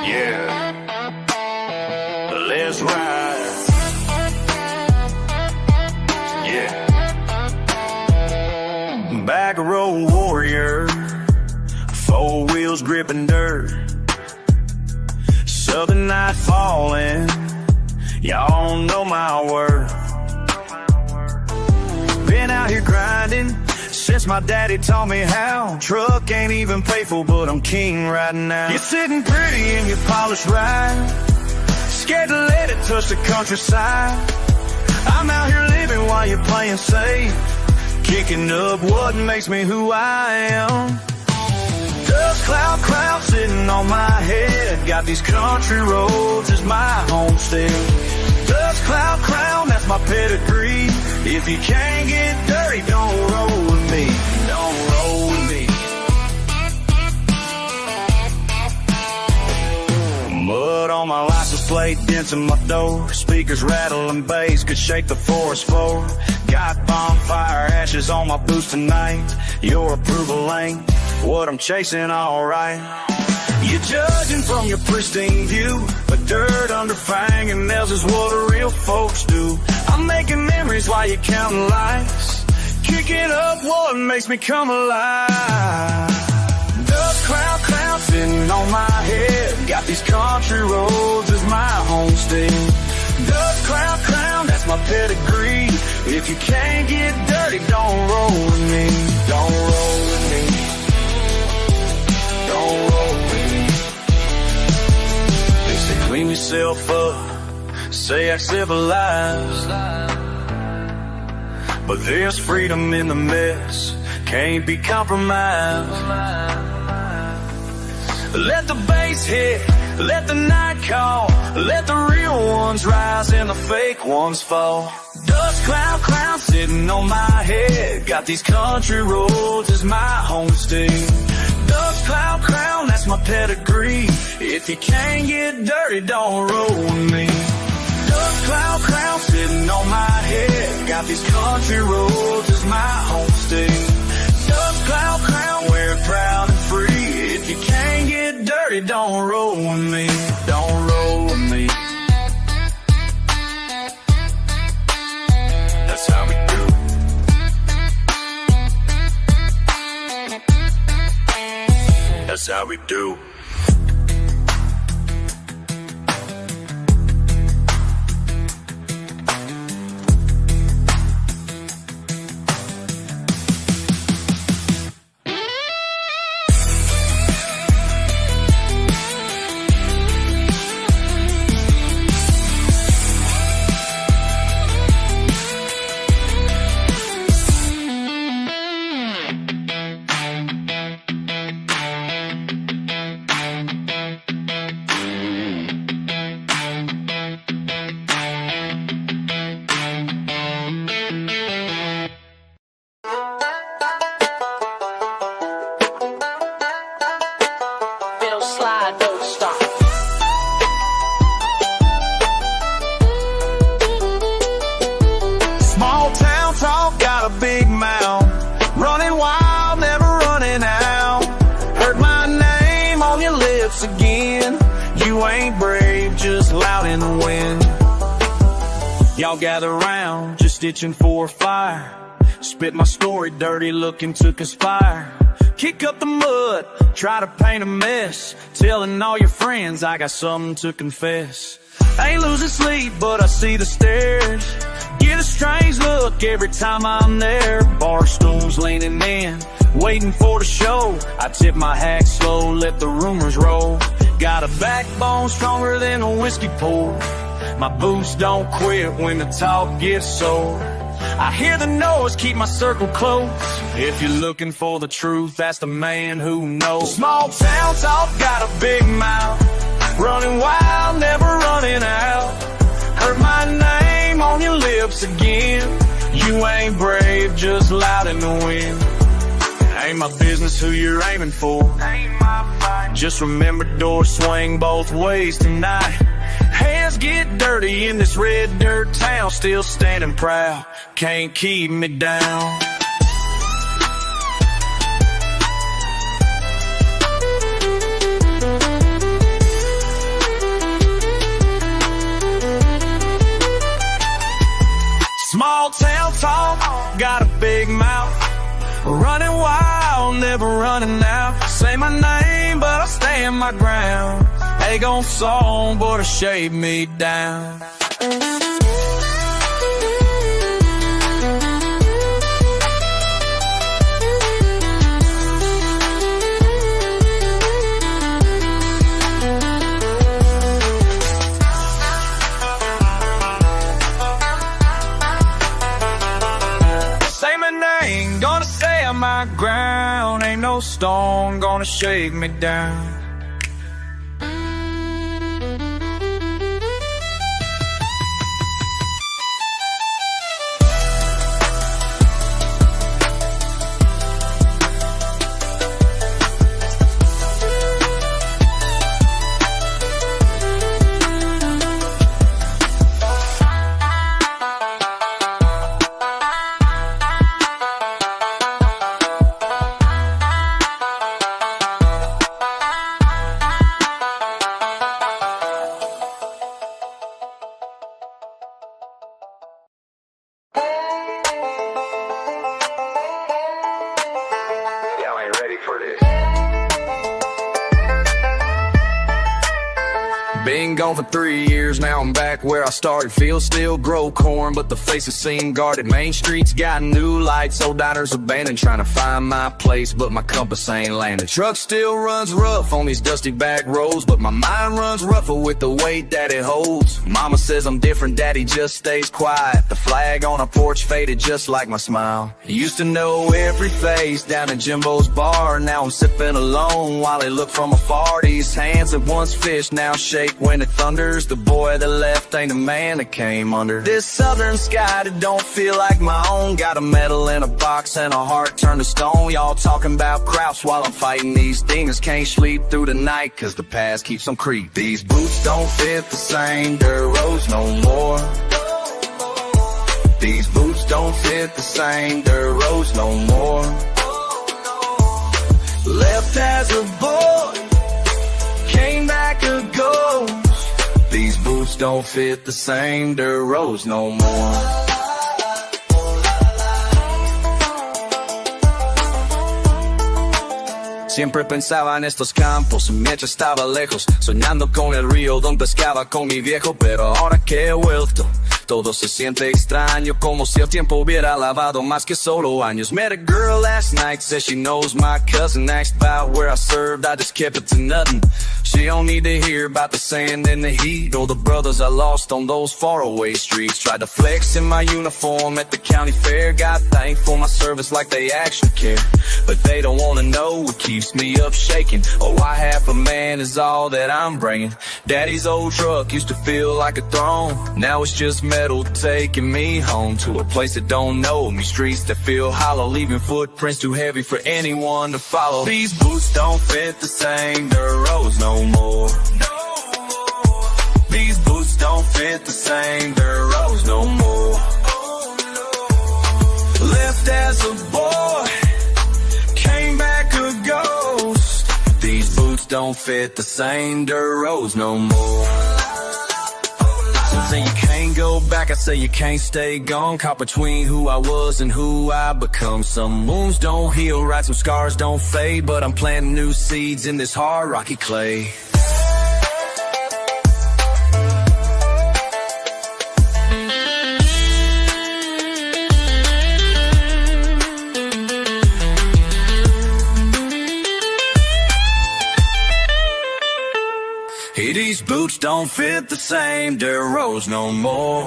Yeah, let's ride. Yeah, back road warrior, 4 wheels gripping dirt, southern night falling, y'all know my worth. Been out here grinding since my daddy taught me how. Truck ain't even playful, but I'm king right now. You're sitting pretty in your polished ride, scared to let it touch the countryside. I'm out here living while you're playing safe, kicking up what makes me who I am. Dust cloud sitting on my head, got these country roads as my homestead. Dust cloud crown, that's my pedigree. If you can't get dirty, don't roll with me. Don't roll with me. Mud on my license plate, dents in my door. Speakers rattle and bass could shake the forest floor. Got bonfire ashes on my boots tonight. Your approval ain't what I'm chasing, alright. You're judging from your pristine view, but dirt under fingernails is what real folks do. I'm making memories while you're counting lights, kicking up what makes me come alive. Dust cloud sitting on my head, got these country roads as my homestead. Dust cloud, that's my pedigree. If you can't get dirty, don't roll with me. Don't roll with me. Don't roll with me. They say clean yourself up, say act civilized, but there's freedom in the mess, can't be compromised. Let the bass hit, let the night call, let the real ones rise and the fake ones fall. Dust cloud sitting on my head, got these country roads as my homestead. Dust cloud crown, that's my pedigree. If you can't get dirty, don't roll with me. Dust cloud crown sitting on my head, got these country roads as my homestead. Dust cloud crown, wear it proud and free. If you can't get dirty, don't roll with me. Don't roll with me. That's how we do. That's how we do. Y'all gather round, just itching for a fire. Spit my story dirty, looking to conspire. Kick up the mud, try to paint a mess, telling all your friends I got something to confess. I ain't losing sleep, but I see the stairs. Get a strange look every time I'm there. Bar stools leaning in, waiting for the show. I tip my hat slow, let the rumors roll. Got a backbone stronger than a whiskey pour. My boots don't quit when the talk gets sore. I hear the noise, keep my circle close. If you're looking for the truth, that's the man who knows. Small town talk, got a big mouth, running wild, never running out. Heard my name on your lips again. You ain't brave, just loud in the wind. Ain't my business who you're aiming for. Ain't my fight. Just remember, doors swing both ways tonight. Hands get dirty in this red dirt town, still standing proud, can't keep me down. talk, got a big mouth. Running wild, never running out. Say my name, but I stand my ground. Ain't gon' song, but to shave me down. My ground, ain't no stone gonna shake me down. Been gone for 3 years, now I'm back where I started. Fields still grow corn, but the faces seem guarded. Main streets got new lights, old diners abandoned. Trying to find my place, but my compass ain't landed. Truck still runs rough on these dusty back roads, but my mind runs rougher with the weight that it holds. Mama says I'm different, daddy just stays quiet. The flag on our porch faded just like my smile. Used to know every face down in Jimbo's bar. Now I'm sipping alone while they look from afar. These hands that once fished now shake when it thunders. The boy that left ain't the man that came under. This southern sky that don't feel like my own. Got a medal in a box and a heart turned to stone. Y'all talking about crouch while I'm fighting these demons. Can't sleep through the night cause the past keeps them creep. These boots don't fit the same dirt roads no more. These boots don't fit the same dirt roads no more. Left as a boy, came back a ghost. These boots don't fit the same dirt roads no more. Siempre pensaba en estos campos mientras estaba lejos, soñando con el río donde pescaba con mi viejo. Pero ahora que he vuelto, todo se siente extraño, como si el tiempo hubiera lavado más que solo años. Met a girl last night, says she knows my cousin. Asked about where I served, I just kept it to nothing. She don't need to hear about the sand and the heat, or the brothers I lost on those faraway streets. Tried to flex in my uniform at the county fair, got thankful my service like they actually care. But they don't wanna know what keeps me up shaking. Oh, I half a man is all that I'm bringing. Daddy's old truck used to feel like a throne. Now it's just metal taking me home to a place that don't know me. Streets that feel hollow, leaving footprints too heavy for anyone to follow. These boots don't fit the same dirt roads no more. These boots don't fit the same dirt roads no more. Left as a boy, came back a ghost. These boots don't fit the same dirt roads no more. Some say you can't go back, I say you can't stay gone. Caught between who I was and who I become. Some wounds don't heal right, some scars don't fade, but I'm planting new seeds in this hard rocky clay. Hey, these boots don't fit the same dirt roads no more.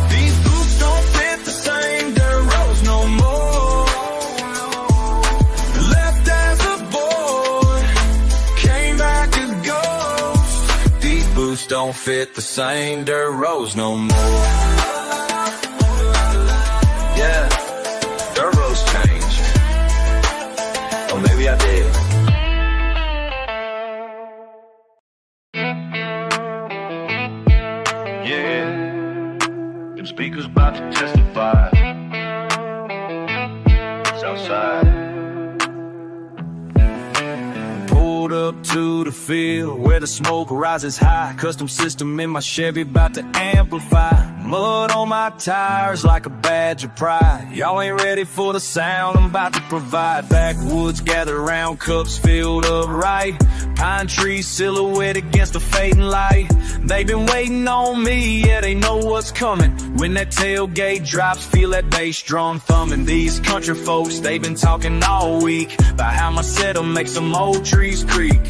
These boots don't fit the same dirt roads no more. Left as a boy, came back a ghost. These boots don't fit the same dirt roads no more. Yeah, dirt roads change. Or maybe I did. Speakers about to testify. Southside. Pulled up to the field where the smoke rises high. Custom system in my Chevy about to amplify. Mud on my tires like a badge of pride. Y'all ain't ready for the sound I'm about to provide. Backwoods gather round, cups filled up right. Pine trees silhouette against the fading light. They've been waiting on me, yeah, they know what's coming. When that tailgate drops, feel that bass drum thumping. These country folks, they've been talking all week about how my setup makes some old trees creak.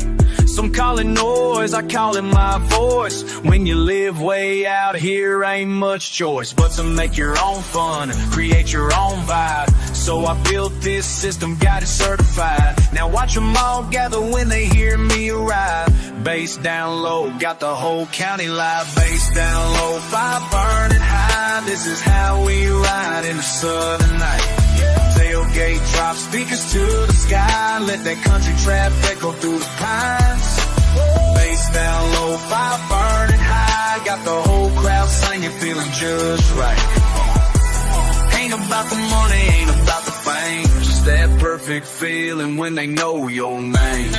Some call it noise, I call it my voice. When you live way out here, ain't much choice but to make your own fun and create your own vibe. So I built this system, got it certified. Now watch them all gather when they hear me arrive. Bass down low, got the whole county live. Bass down low, fire burning high. This is how we ride in the southern night. Tailgate drop, speakers to the sky. Let that country trap echo through the pines. Bass down low, fire burning high. Got the whole crowd singing, feeling just right. Ain't about the money, ain't about the fame. Just that perfect feeling when they know your name.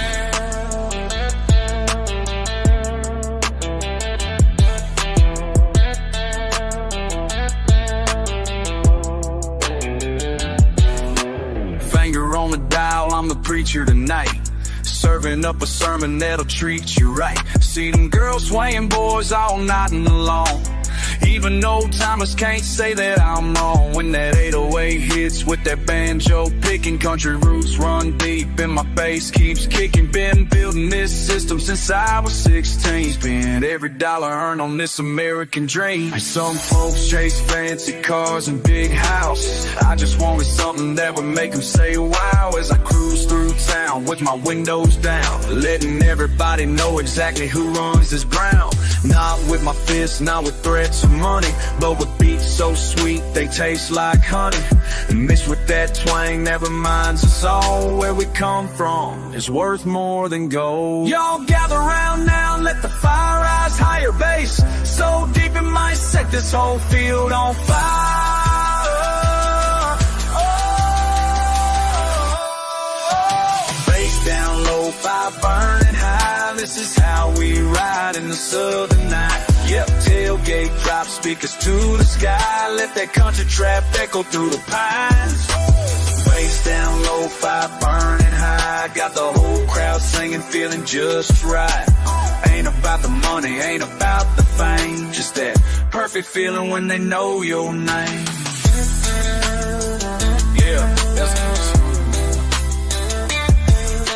On the dial, I'm the preacher tonight, serving up a sermon that'll treat you right. See them girls swaying, boys all nodding along. Even old timers can't say that I'm wrong. When that 808 hits with that banjo picking, country roots run deep and my bass keeps kicking. Been building this system since I was 16. Spent every dollar earned on this American dream. Some folks chase fancy cars and big houses. I just wanted something that would make them say wow. As I cruise through town with my windows down, letting everybody know exactly who runs this ground. Not with my fists, not with threats of money, but with beats so sweet they taste like honey. And mixed with that twang that reminds us all where we come from is worth more than gold. Y'all gather round now and let the fire rise higher. Bass so deep it might set this whole field on fire. Bass down low, fire burning high. This is how we ride in the southern night. Yep, tailgate drop, speakers to the sky. Let that country trap echo through the pines. Bass down low, fire burning high. Got the whole crowd singing, feeling just right. Ain't about the money, ain't about the fame. Just that perfect feeling when they know your name. Yeah, that's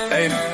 hey.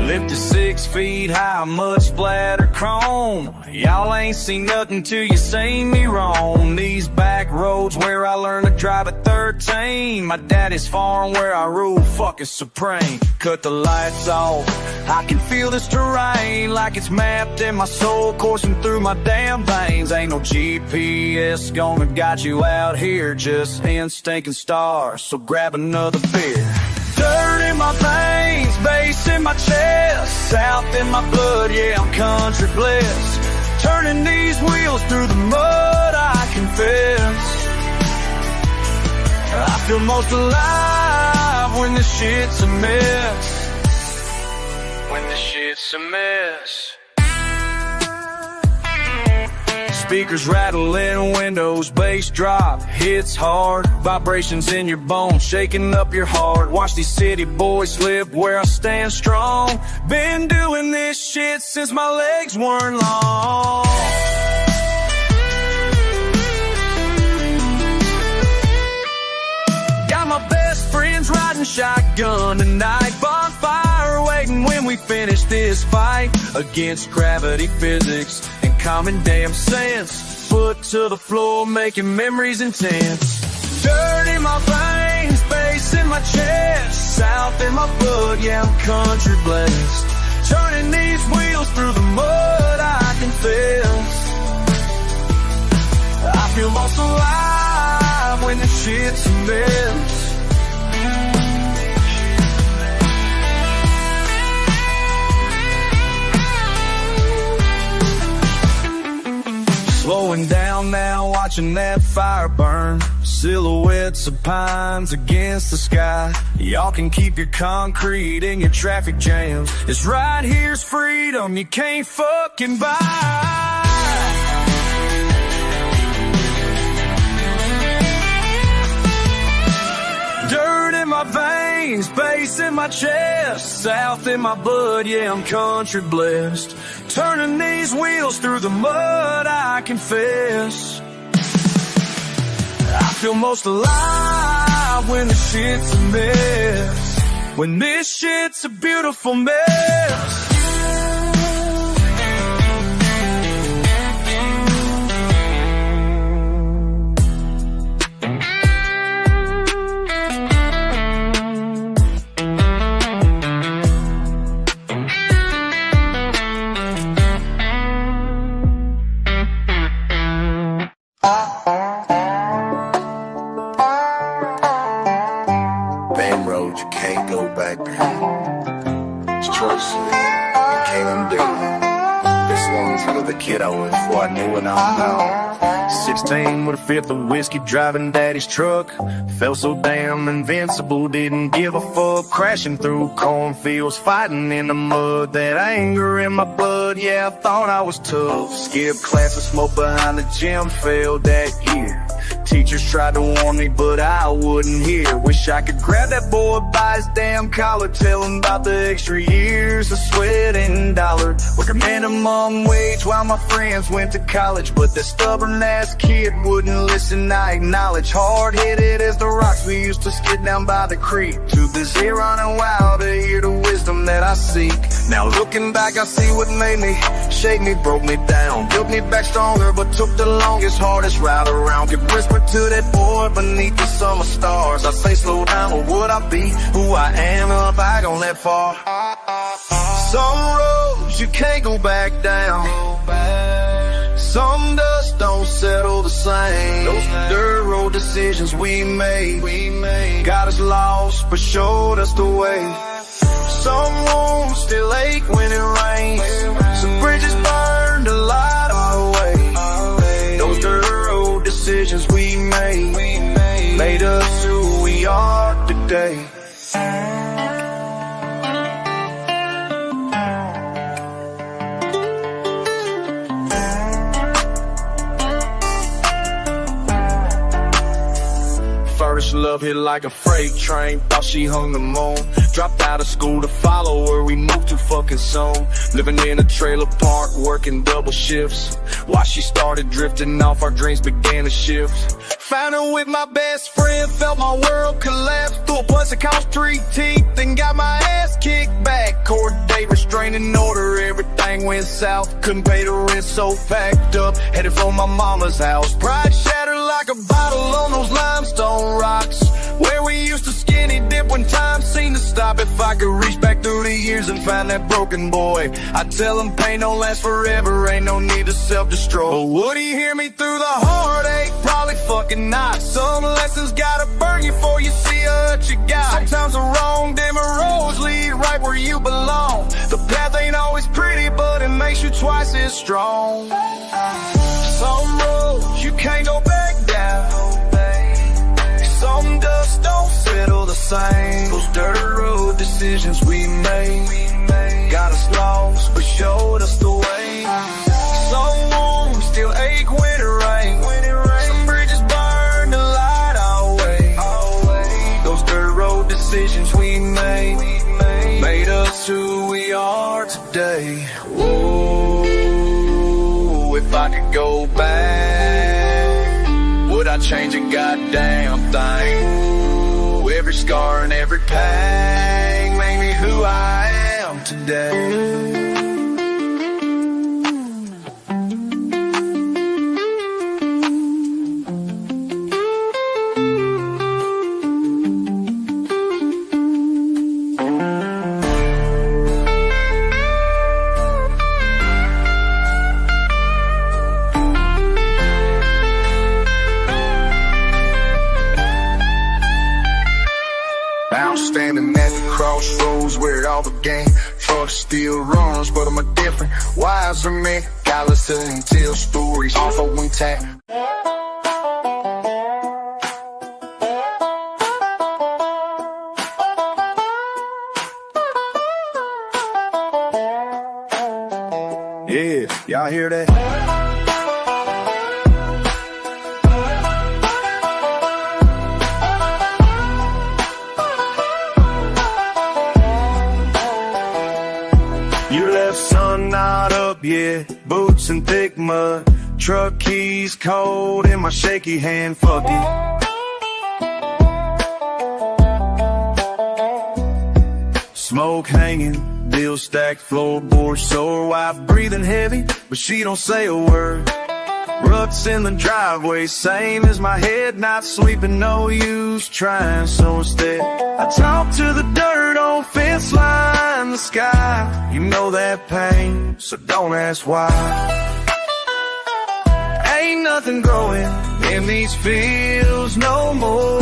Lifted 6 feet high, mud splatter chrome. Y'all ain't seen nothing till you seen me roam these back roads where I learned to drive at 13. My daddy's farm where I rule fucking supreme. Cut the lights off, I can feel this terrain like it's mapped in my soul, coursing through my damn veins. Ain't no GPS gonna guide you out here, just instinct and stars, so grab another beer. Dirt in my veins, bass in my chest, south in my blood, yeah, I'm country blessed. Turning these wheels through the mud, I confess. I feel most alive when this shit's a mess. When this shit's a mess. Speakers rattling, windows, bass drop, hits hard. Vibrations in your bones, shaking up your heart. Watch these city boys live where I stand strong. Been doing this shit since my legs weren't long. Got my best friends riding shotgun tonight. Bonfire waiting when we finish this fight against gravity, physics, and common damn sense. Foot to the floor, making memories intense. Dirt in my veins, bass in my chest, south in my blood, yeah, I'm country blessed. Turning these wheels through the mud, I confess. I feel most alive when the shit's a mess. Going down now, watching that fire burn. Silhouettes of pines against the sky. Y'all can keep your concrete and your traffic jams. It's right here's freedom you can't fucking buy. Dirt in my veins, bass in my chest, south in my blood, yeah, I'm country blessed. Turning these wheels through the mud, I confess. I feel most alive when the shit's a mess. When this shit's a beautiful mess. Kid I was before I knew what I'm now. 16 with a fifth of whiskey, driving daddy's truck. Felt so damn invincible, didn't give a fuck. Crashing through cornfields, fighting in the mud. That anger in my blood, yeah, I thought I was tough. Skipped classes, smoked behind the gym, failed that year. Teachers tried to warn me, but I wouldn't hear. Wish I could grab that boy by his damn collar, tell him about the extra years of sweat and dollar. Working minimum wage while my friends went to college, but that stubborn ass kid wouldn't listen, I acknowledge. Hard-headed as the rocks we used to skid down by the creek. Too busy running wild to hear the wisdom that I seek. Now looking back, I see what made me, shaped me, broke me down, built me back stronger, but took the longest, hardest route around. Could whisper to that boy beneath the summer stars, I say slow down, or would I be who I am if I gone that far? Some roads you can't go back down. Some dust don't settle the same. Those dirt road decisions we made got us lost but showed us the way. Some wounds still ache when it rains. Some bridges burned to light our way. Those dirt road decisions we made us who we are today. First love hit like a freight train, thought she hung the moon. Dropped out of school to follow her, we moved too fucking soon. Living in a trailer park, working double shifts. While she started drifting off, our dreams began to shift. Found her with my best friend, felt my world collapse. Threw a plus that cost 3 teeth, then got my ass kicked back. Court date, restraining order, everything went south. Couldn't pay the rent, so packed up, headed for my mama's house. Pride shattered like a bottle on those limestone rocks, where we used to skinny dip when time seemed to stop. If I could reach back through the years and find that broken boy, I'd tell him pain don't last forever, ain't no need to self-destroy. But would he hear me through the heartache? Probably fucking not. Some lessons gotta burn you before you see what you got. Sometimes the wrong dim roads lead right where you belong. The path ain't always pretty, but it makes you twice as strong. Some roads you can't go back down. Some dust don't settle the same. Those dirt road decisions we made got us lost but showed us the way. Some wounds still ache when it rains. Some bridges burn to light our way. Those dirt road decisions we made us who we are today. Ooh, if I could go back, would I change a goddamn thing? Ooh, every scar and every pang made me who I am today. Standing at the crossroads where it all began. Truck still runs, but I'm a different, wiser man. McAllister and tell stories, also intact. Yeah, y'all hear that? You left, sun not up yet, boots and thick mud, truck keys cold in my shaky hand, fuck it. Smoke hanging, bill stacked, floorboard sore, wife breathing heavy, but she don't say a word. Ruts in the driveway, same as my head, not sleeping, no use trying, so instead I talk to the dirt on fence line, the sky. You know that pain, so don't ask why. Ain't nothing growing in these fields no more.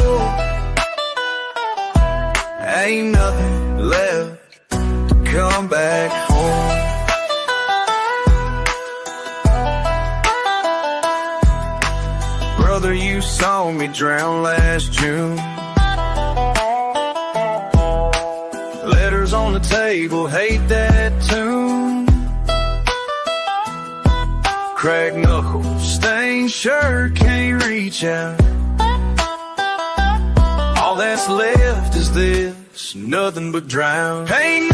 Ain't nothing left to come back home. Brother, you saw me drown last June. Letters on the table, hate that tune. Cracked knuckles, stained shirt, can't reach out. All that's left is this, nothing but drown. Ain't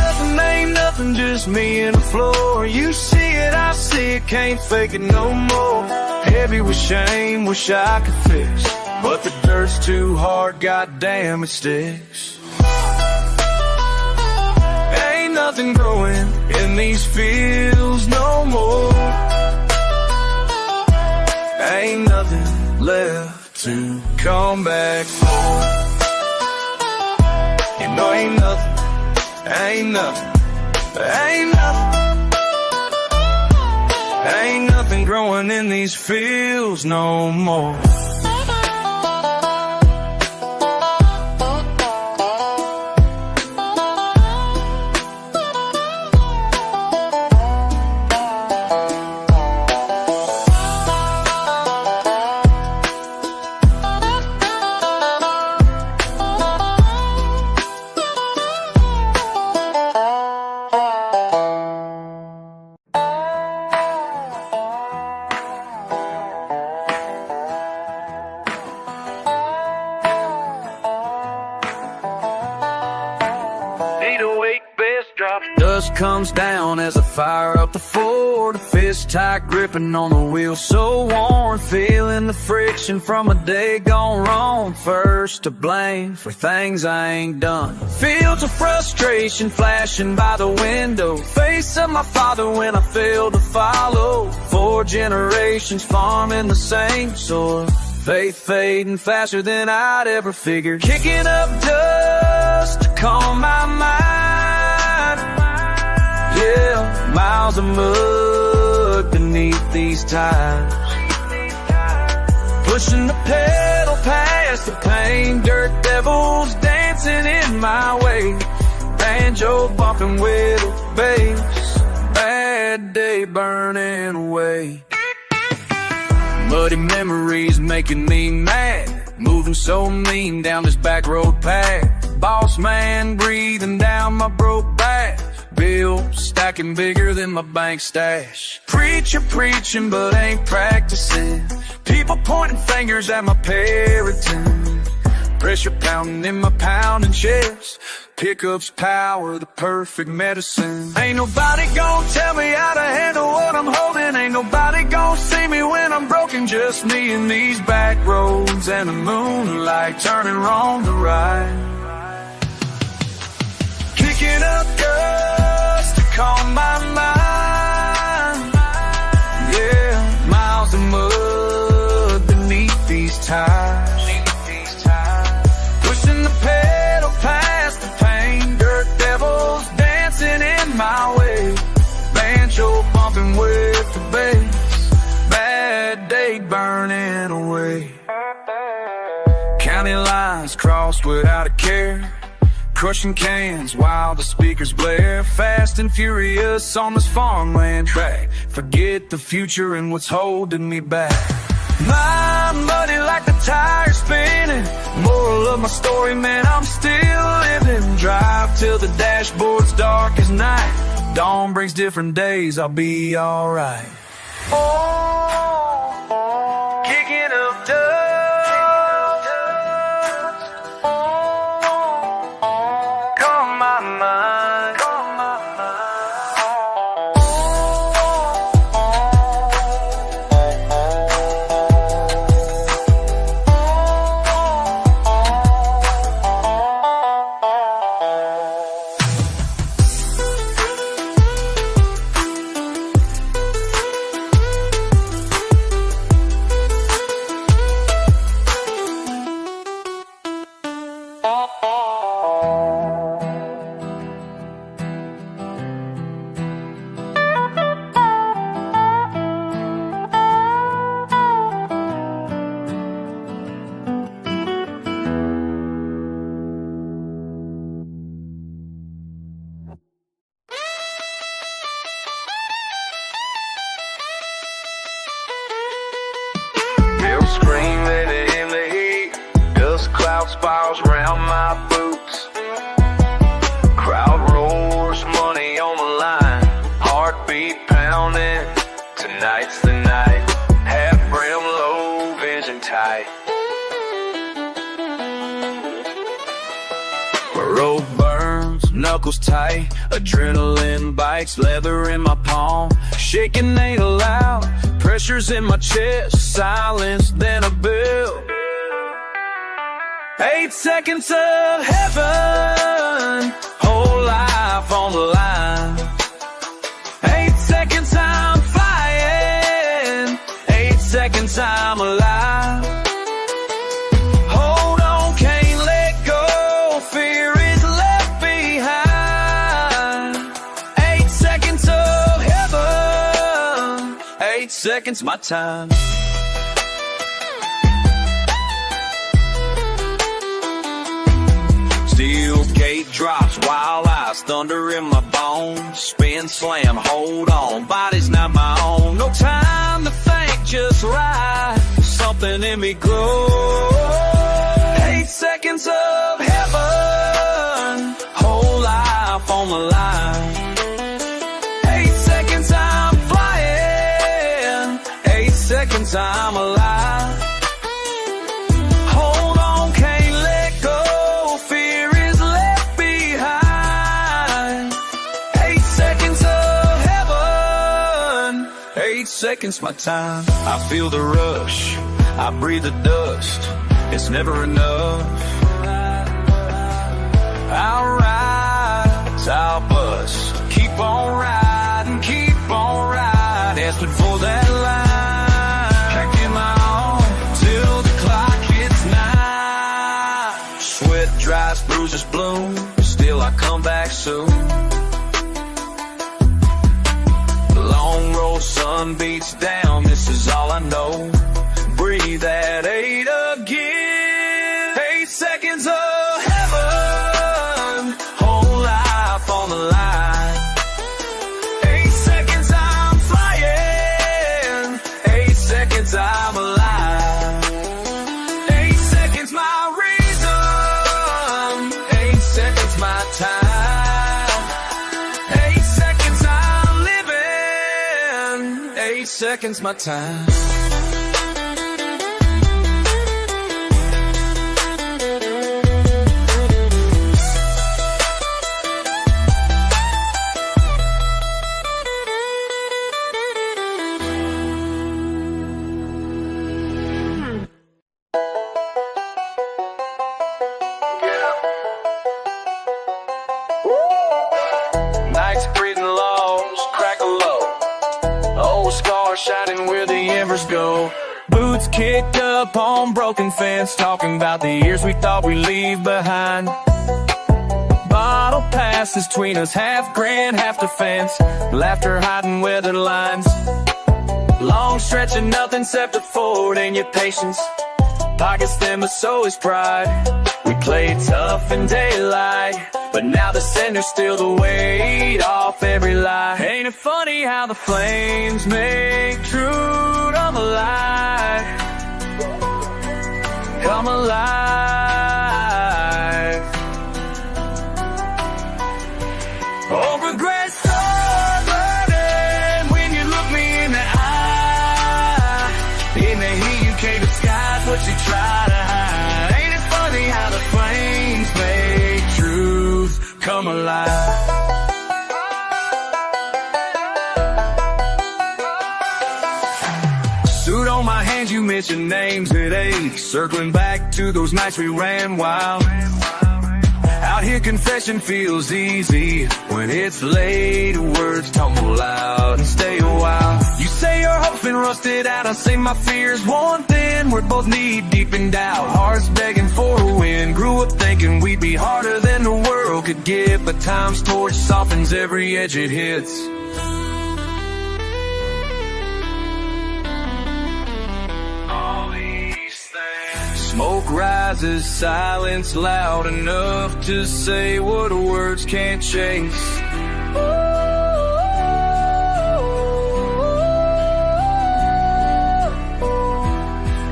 nothing, just me and the floor. You see it, I see it, can't fake it no more. Heavy with shame, wish I could fix, but the dirt's too hard, goddamn it sticks. Ain't nothing growing in these fields no more. Ain't nothing left to come back for. You know ain't nothing, ain't nothing, ain't nothing. Ain't nothing growing in these fields no more. Dust comes down as I fire up the Ford, a fist tight gripping on the wheel, so worn, feeling the friction from a day gone wrong. First to blame for things I ain't done. Fields of frustration flashing by the window, face of my father when I failed to follow. 4 generations farming the same soil, faith fading faster than I'd ever figured. Kicking up dust to calm my mind. Yeah, miles of mud beneath these tires, pushing the pedal past the pain. Dirt devils dancing in my way, banjo bumping with a bass, bad day burning away. Muddy memories making me mad, moving so mean down this back road path. Boss man breathing down my broke back, bill stacking bigger than my bank stash. Preacher preaching but ain't practicing, people pointing fingers at my parenting. Pressure pounding in my pounding chest, pickups power, the perfect medicine. Ain't nobody gonna tell me how to handle what I'm holding. Ain't nobody gonna see me when I'm broken. Just me and these back roads and the moonlight turning wrong to right. Kicking up dust to calm my mind. Yeah, miles of mud beneath these tires, pushing the pedal past the pain. Dirt devils dancing in my way, banjo bumping with the bass, bad day burning away. County lines crossed without a care, crushing cans while the speakers blare. Fast and furious on this farmland track. Forget the future and what's holding me back. My money like the tire spinning. Moral of my story, man, I'm still living. Drive till the dashboard's dark as night. Dawn brings different days, I'll be alright. Oh, kicking up dust. Come my mind, come my screaming in the heat. Dust cloud spirals round my boots. Crowd roars, money on the line. Heartbeat pounding. Tonight's the night. Half brim low, vision tight. My robe burns, knuckles tight. Adrenaline bites, leather in my palm. Shaking ain't allowed. Pressure's in my chest, silence, then a bell. 8 seconds of heaven, whole life on the line. 8 seconds I'm flying, 8 seconds I'm alive. Hold on, can't let go, fear is left behind. 8 seconds of heaven, 8 seconds my time. Steel gate drops, wild eyes, thunder in my bones. Spin, slam, hold on, body's not my own. No time to think, just ride. Something in me glows. 8 seconds of heaven, whole life on the line. 8 seconds I'm flying, 8 seconds I'm alive. Hold on, can't let go, fear is left behind. 8 seconds of heaven, 8 seconds my time. I feel the rush, I breathe the dust, it's never enough. I'll rise, I'll bust, keep on riding, keep on riding. Desperate for that line, can't get my own till the clock hits 9. Sweat dries, bruises bloom, still I come back soon. The long road, sun beats down, this is all I know. Breathe at 8 again. 8 seconds of heaven, whole life on the line. 8 seconds I'm flying, 8 seconds I'm alive. 8 seconds my reason, 8 seconds my time. 8 seconds I'm living, 8 seconds my time. Nights breathing lungs, crack a low. Old scars shining where the embers go. Boots kicked up on broken fence, talking about the years we thought we'd leave behind. Bottle passes between us, half grin, half defense. Laughter hiding weathered lines. Long stretch of nothing except a Ford and your patience. Pockets thin, but so is pride. We played tough in daylight, but now the center's still the weight off every lie. Ain't it funny how the flames make truth come alive? Come alive. Oh, regrets start burning when you look me in the eye. In the heat you can't disguise what you try to hide. Ain't it funny how the flames make truth come alive? Suit on my hands, you mention names that ache. Circling back to those nights we ran wild. Out here confession feels easy when it's late. Words tumble out and stay a while. You say your hope's been rusted out, I say my fears one thin. We're both knee deep in doubt, hearts begging for a win. Grew up thinking we'd be harder than the world could get, but time's torch softens every edge it hits. Smoke rises, silence loud enough to say what words can't chase.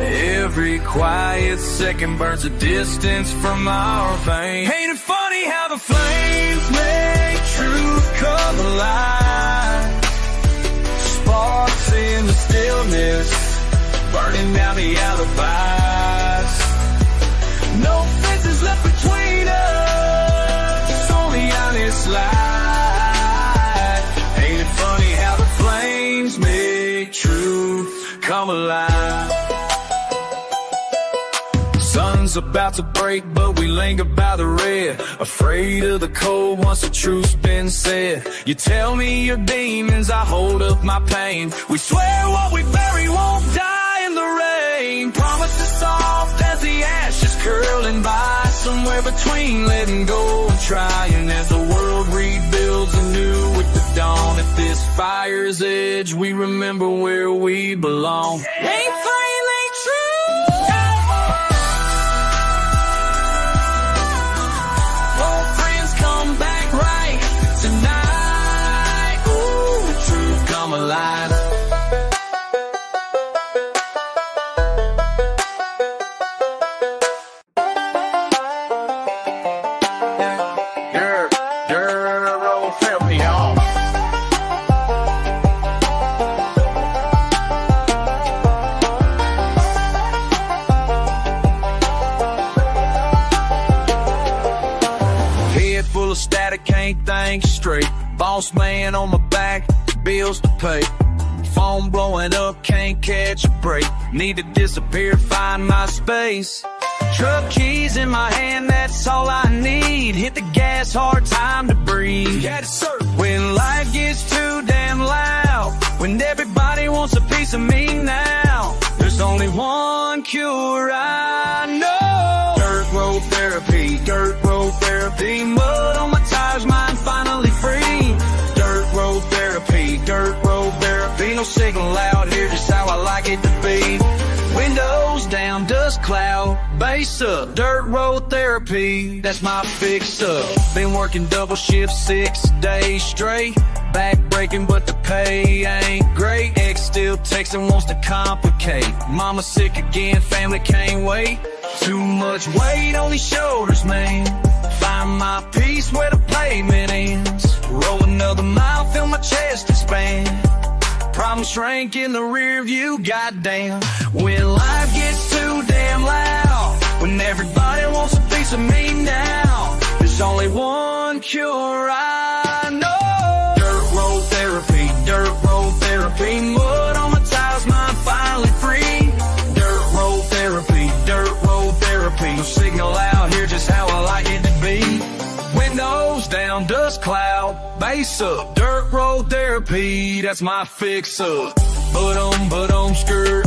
Every quiet second burns a distance from our veins. Ain't it funny how the flames make truth come alive? Sparks in the stillness, burning down the alibis. No fences left between us, it's only honest light. Ain't it funny how the flames make truth come alive? Sun's about to break, but we linger by the red. Afraid of the cold once the truth's been said. You tell me your demons, I hold up my pain. We swear what we bury won't die in the rain. Promises soft as the ashes curling by, somewhere between letting go and trying. As the world rebuilds anew with the dawn, at this fire's edge we remember where we belong. Ain't finally true. Old friends come back right tonight. Ooh, the truth come alive. Can't think straight, boss man on my back, bills to pay. Phone blowing up, can't catch a break. Need to disappear, find my space. Truck keys in my hand, that's all I need. Hit the gas hard, time to breathe. When life gets too damn loud, when everybody wants a piece of me now, there's only one cure I know. Dirt road therapy, dirt road therapy. Mud on my tires, mind finally free. Dirt road therapy, dirt road therapy. No signal out here, just how I like it to be. Windows down, dust cloud, bass up. Dirt road therapy, that's my fix up. Been working double shift 6 days straight. Back breaking, but the pay ain't great. Ex still texting, wants to complicate. Mama sick again, family can't wait. Too much weight on these shoulders, man. Find my peace where the pavement ends. Roll another mile, feel my chest expand. Problems shrink in the rear view, goddamn. When life gets too damn loud, when everybody wants a piece of me now, there's only one cure I know. Dirt road therapy, dirt road therapy. Mud on my tires, mind finally free. Dirt road therapy, dirt road therapy. No signal out here, just how I like it to be. Windows down, dust cloud, bass up. Dirt road therapy, that's my fix up. But skirt,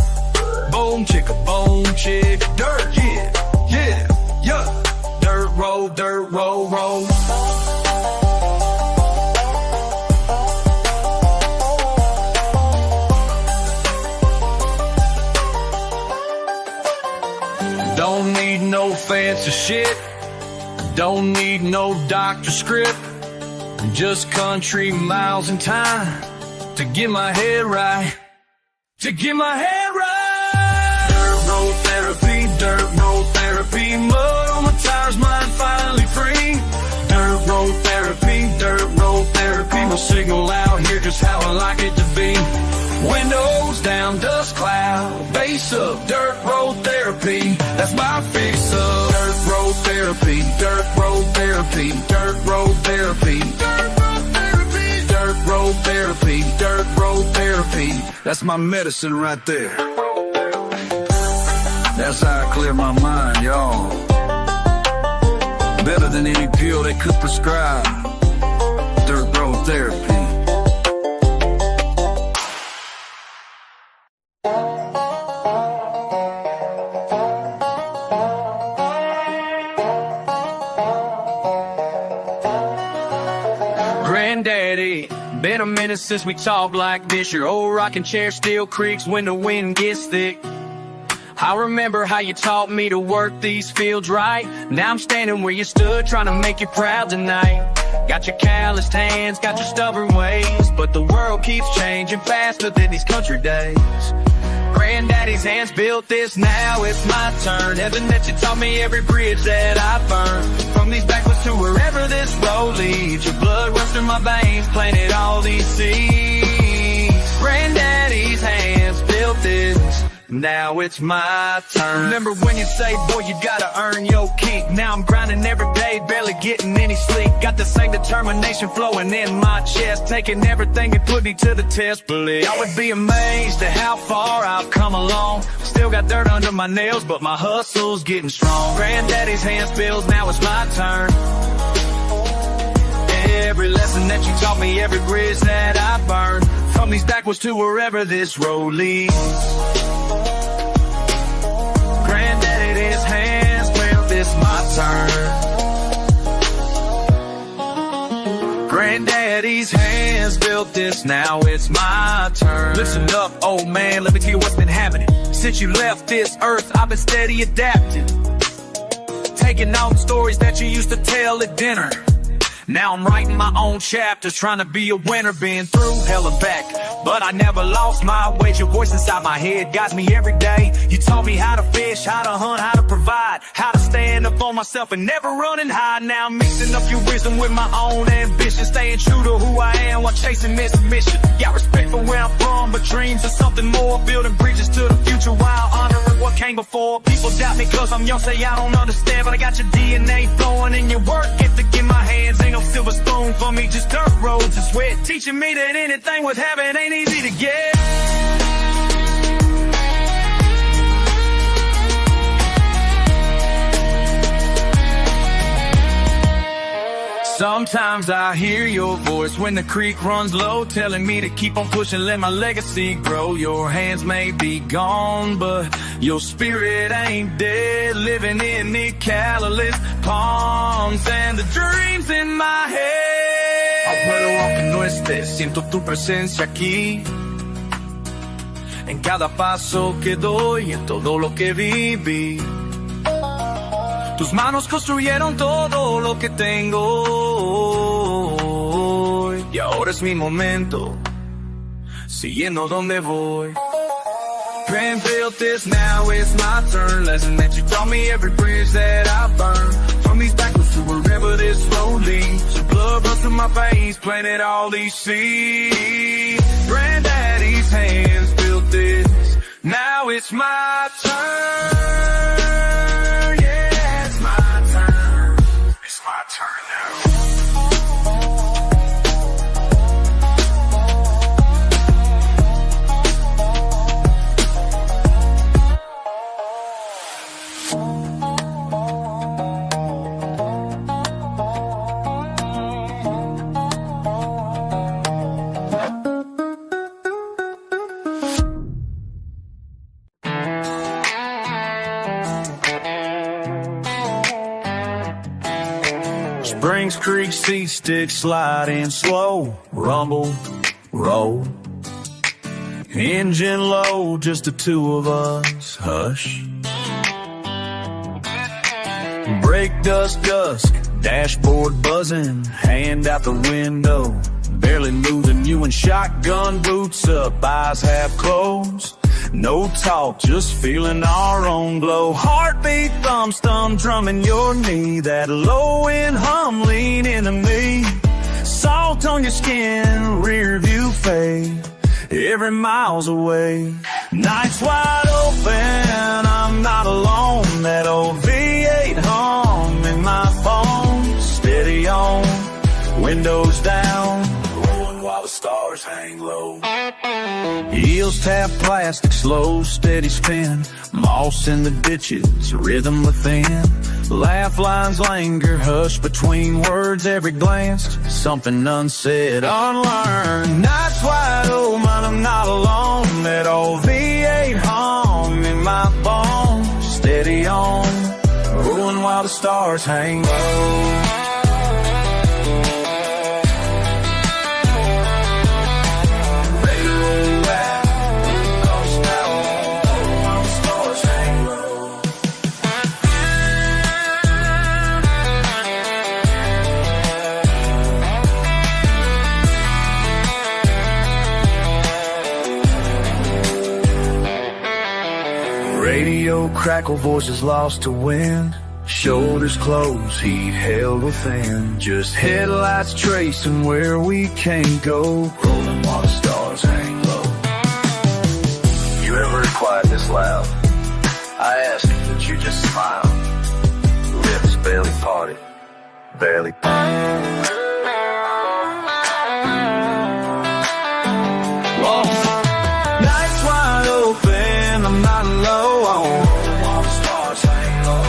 boom chicka, boom chick. Dirt, yeah, yeah, yeah. Dirt road, roll. Don't need no fancy shit, don't need no doctor script, just country miles and time to get my head right, to get my head right. Dirt road therapy, mud on my tires, mind finally free. Dirt road therapy, we'll signal out here just how I like it to be. Windows down, dust cloud, base up, dirt road therapy, that's my fix up. Dirt road therapy, dirt road therapy, dirt road therapy, dirt road therapy, dirt road therapy, dirt road therapy, that's my medicine right there. That's how I clear my mind, y'all. Better than any pill they could prescribe. Dirt road therapy. Granddaddy, been a minute since we talked like this. Your old rocking chair still creaks when the wind gets thick. I remember how you taught me to work these fields right. Now I'm standing where you stood, trying to make you proud tonight. Got your calloused hands, got your stubborn ways, but the world keeps changing faster than these country days. Granddaddy's hands built this, now it's my turn. Heaven that you taught me every bridge that I burned. From these backwoods to wherever this road leads, your blood runs through my veins, planted all these seeds. Granddaddy's hands built this, now it's my turn. Remember when you say, boy, you gotta earn your keep. Now I'm grinding every day, barely getting any sleep. Got the same determination flowing in my chest, taking everything and put me to the test. Believe I would be amazed at how far I've come along. Still got dirt under my nails, but my hustle's getting strong. Granddaddy's hands built, now it's my turn. Every lesson that you taught me, every bridge that I burned, from these backwoods to wherever this road leads. Granddaddy's hands built this, my turn. Granddaddy's hands built this, now it's my turn. Listen up, old man, let me tell you what's been happening. Since you left this earth, I've been steady adapting, taking on stories that you used to tell at dinner. Now I'm writing my own chapters, trying to be a winner, been through hell and back, but I never lost my way. Your voice inside my head guides me every day. You taught me how to fish, how to hunt, how to provide, how to stand up for myself and never run and hide. Now I'm mixing up your wisdom with my own ambition, staying true to who I am while chasing this mission. Got respect for where I'm from, but dreams of something more, building bridges to the future while honoring what came before. People doubt me cause I'm young, say I don't understand, but I got your DNA flowing in your work ethic in my hands. Ain't no silver spoon for me, just dirt roads and sweat, teaching me that anything with habit ain't easy to get. Sometimes I hear your voice when the creek runs low, telling me to keep on pushing, let my legacy grow. Your hands may be gone, but your spirit ain't dead, living in the calloused palms and the dreams in my head. Abuelo, aunque no estés, siento tu presencia aquí, en cada paso que doy, en todo lo que viví. Tus manos construyeron todo lo que tengo hoy, y ahora es mi momento, siguiendo donde voy. Grand built this, now it's my turn. Lesson that you taught me, every bridge that I burned, from these backwoods to wherever this road leads. Your blood runs through my veins, planted all these seeds. Granddaddy's hands built this, now it's my turn. Springs Creek, seat stick sliding slow, rumble, roll. Engine low, just the two of us, hush. Brake dust dusk, dashboard buzzing, hand out the window, barely moving, you in shotgun boots up, eyes half closed. No talk, just feeling our own glow. Heartbeat, thumb, drumming your knee. That low end hum, lean into me. Salt on your skin, rear view fade. Every mile's away. Nights wide open, I'm not alone. That old V8 hum in my phone. Steady on, windows down, rolling while the stars hang low. Heels tap plastic, slow, steady spin. Moss in the ditches, rhythm within. Laugh lines linger, hush between words. Every glance, something unsaid, unlearned. Nights wide open, I'm not alone. That old V8 hum in my bones. Steady on, rolling while the stars hang low. Radio crackle, voices lost to wind. Shoulders closed, heat held within. Just headlights tracing where we can't go. Rolling while the stars hang low. You ever quiet this loud? I ask that you just smile. Lips barely parted, barely parted. Nights wide open, I'm not low on. While the stars hang low.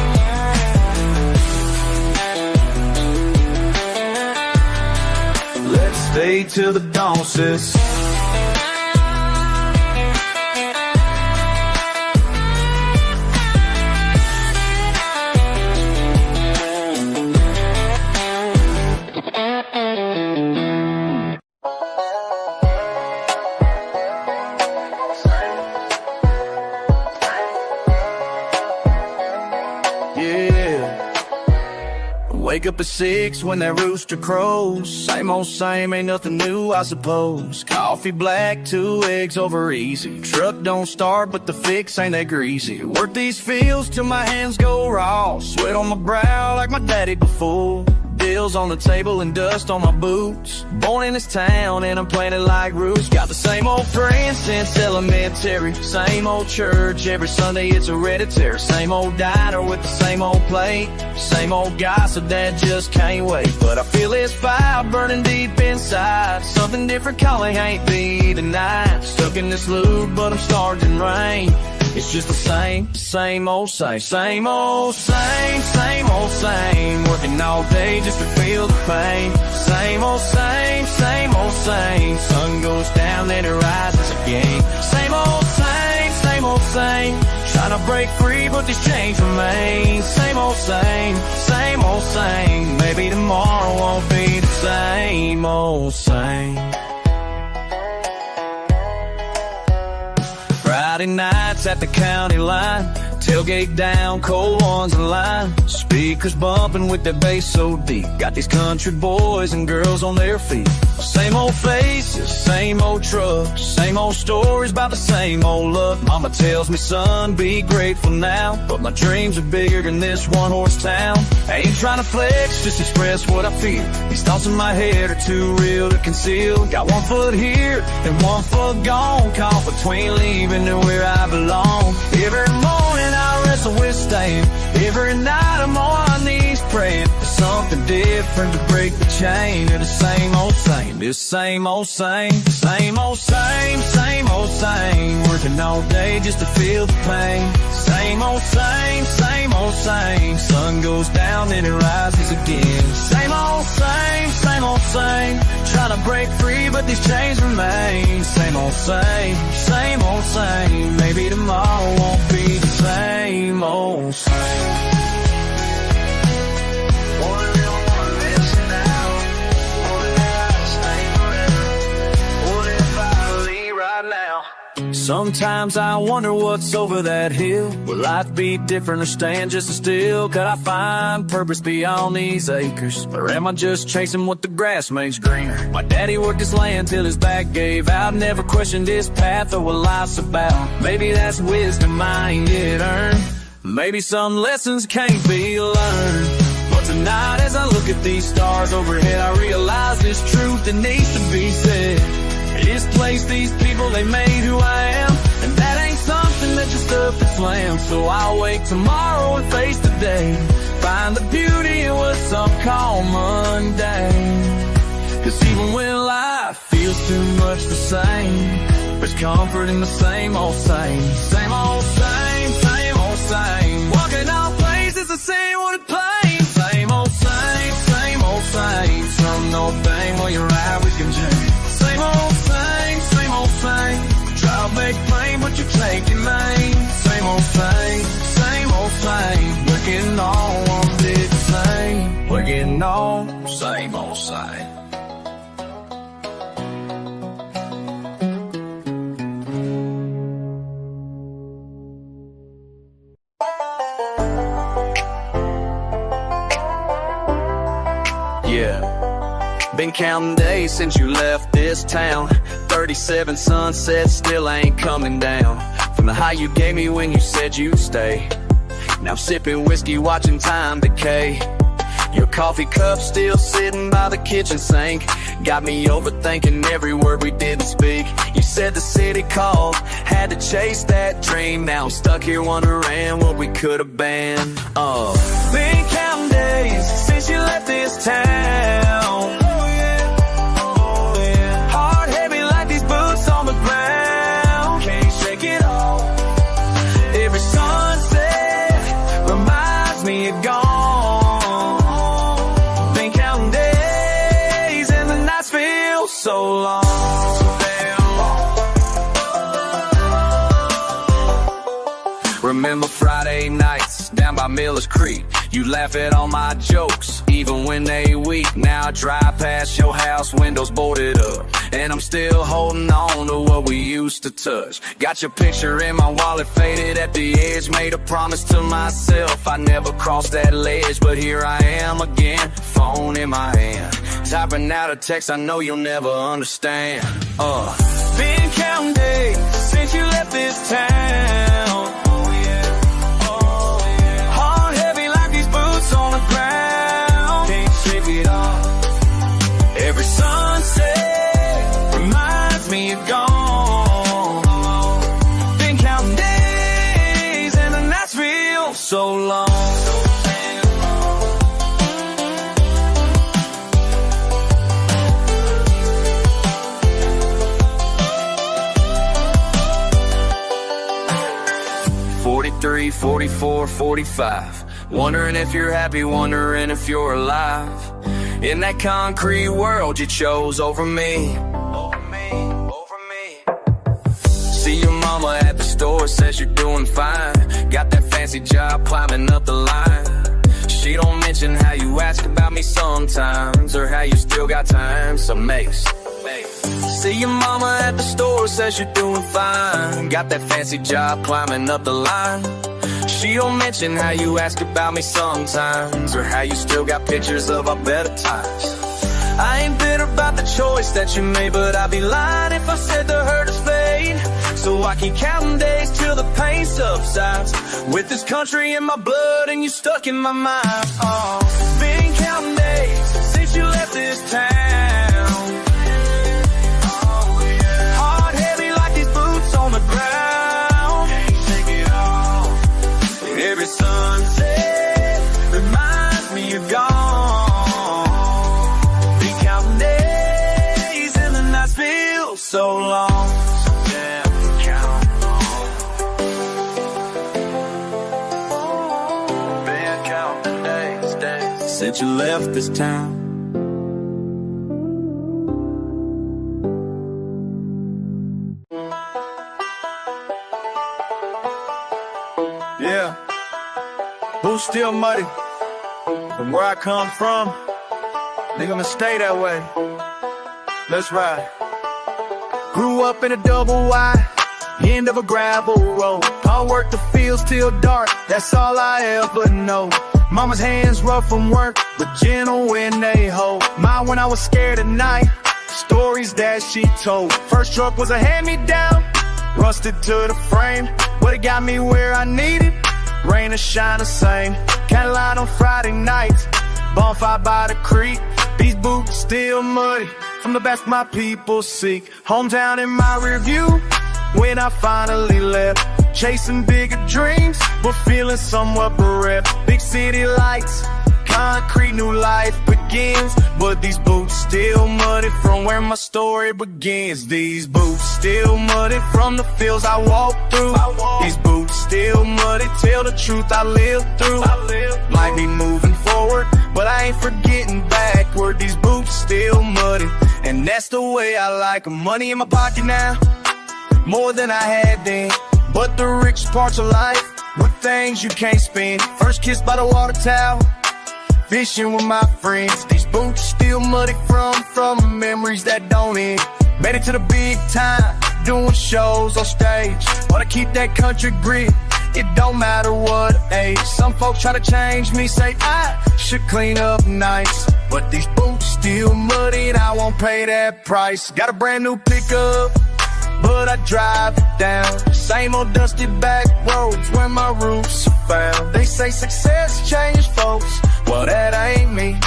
Let's stay till the dawn says. Wake up at 6 when that rooster crows. Same old same, ain't nothing new, I suppose. Coffee black, 2 eggs over easy. Truck don't start, but the fix ain't that greasy. Work these fields till my hands go raw. Sweat on my brow like my daddy before. Bills on the table and dust on my boots. Born in this town and I'm planted like roots. Got the same old friends since elementary. Same old church, every Sunday it's hereditary. Same old diner with the same old plate. Same old gossip that just can't wait. But I feel this fire burning deep inside. Something different calling ain't be denied. Stuck in this loop but I'm starting rain. It's just the same old same. Same old same, same old same. Working all day just to feel the pain. Same old same, same old same. Sun goes down then it rises again. Same old same, same old same. Trying to break free but these chains remain. Same old same, same old same. Maybe tomorrow won't be the same old same. Friday nights at the county line. Tailgate down, cold ones in line. Speakers bumping with their bass so deep. Got these country boys and girls on their feet. Same old faces, same old trucks. Same old stories about the same old luck. Mama tells me, son, be grateful now. But my dreams are bigger than this one-horse town. I ain't trying to flex, just express what I feel. These thoughts in my head are too real to conceal. Got 1 foot here and 1 foot gone. Caught between leaving and where I belong. Every morning I wrestle with staying. Every night I'm on my knees praying for something different to break the chain of the same old same. This same old same. Same old same, same old same. Working all day just to feel the pain. Same old same, same old same. Sun goes down then it rises again. Same old same, same old same. Trying to break free but these chains remain. Same old same, same old same. Maybe tomorrow won't be the same old same. Sometimes I wonder what's over that hill. Will life be different or stand just as still? Could I find purpose beyond these acres? Or am I just chasing what the grass makes greener? My daddy worked his land till his back gave out. Never questioned his path or what life's about. Maybe that's wisdom I ain't yet earned. Maybe some lessons can't be learned. But tonight as I look at these stars overhead, I realize this truth that needs to be said. This place, these people, they made who I am, and that ain't something that just up and slam. So I'll wake tomorrow and face the day, find the beauty in what some call mundane. Cause even when life feels too much the same, there's comfort in the same old same. Same old same, same old same. Walking all places the same on the plane. Same old same, same old same. Some old thing where you're right, we can change. Same old same, same old same. Try to make plain, but you take your lane. Same old same, same old same. We're getting on one big same. We're getting on, same old same. Been counting days since you left this town. 37 sunsets still ain't coming down from the high you gave me when you said you'd stay. Now sipping whiskey, watching time decay. Your coffee cup still sitting by the kitchen sink. Got me overthinking every word we didn't speak. You said the city called, had to chase that dream. Now I'm stuck here wondering what we could have been. Been counting days since you left this town. Heart heavy like these boots on the ground. Can't shake it off. Every sunset reminds me of gone. So long, so damn long. Remember Friday nights down by Miller's Creek. You laugh at all my jokes, even when they weak. Now I drive past your house, windows boarded up, and I'm still holding on to what we used to touch. Got your picture in my wallet, faded at the edge. Made a promise to myself I'd never cross that ledge, but here I am again, phone in my hand, typing out a text I know you'll never understand. Been counting days since you left this town. Heart heavy like these boots on the ground. Can't shake it off. Every sunset reminds me of gone. Been counting days and the nights feel so long. 43, 44, 45. Wondering if you're happy, wondering if you're alive. In that concrete world you chose over me. Over me, over me. See your mama at the store, says you're doing fine. Got that fancy job climbing up the line. She don't mention how you ask about me sometimes, or how you still got time, so makes. See your mama at the store, says you're doing fine. Got that fancy job climbing up the line. She don't mention how you ask about me sometimes, or how you still got pictures of our better times. I ain't bitter about the choice that you made, but I'd be lying if I said the hurt is fade. So I keep counting days till the pain subsides, with this country in my blood and you stuck in my mind. Been counting days since you left this town. On the ground, can't shake it off. Every sunset reminds me of gone. Been counting days and the nights feel so long. So damn counting on. Been counting days since you left this town. Yeah, who's still muddy? From where I come from, they gonna stay that way. Let's ride. Grew up in a double wide, end of a gravel road. I'll work the fields till dark, that's all I ever know. Mama's hands rough from work, but gentle when they hold. Mine when I was scared at night, stories that she told. First truck was a hand-me-down, rusted to the frame, but it got me where I needed. Rain or shine the same. Cadillac on Friday nights, bonfire by the creek. These boots still muddy from the best my people seek. Hometown in my review when I finally left. Chasing bigger dreams, but feeling somewhat bereft. Big city lights, concrete, new life begins. But these boots still muddy from where my story begins. These boots still muddy from the fields I walked through. These boots still muddy, tell the truth I lived through. Might be moving forward, but I ain't forgetting backward. These boots still muddy, and that's the way I like 'em. Money in my pocket now, more than I had then. But the rich parts of life were things you can't spend. First kiss by the water tower, fishing with my friends. These boots still muddy from memories that don't end. Made it to the big time, doing shows on stage. Wanna keep that country grit, it don't matter what age. Some folks try to change me, say I should clean up nice. But these boots still muddy and I won't pay that price. Got a brand new pickup, but I drive it down. Same old dusty back roads where my roots are found. They say success changes folks, well that ain't me.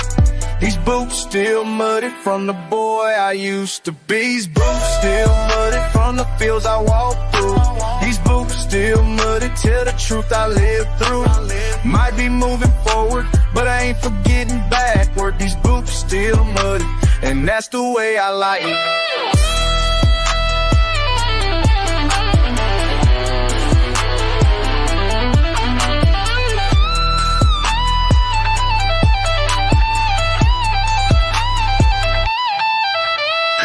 These boots still muddy from the boy I used to be. These boots still muddy from the fields I walked through. These boots still muddy, tell the truth I lived through. Might be moving forward, but I ain't forgetting backward. These boots still muddy, and that's the way I like it.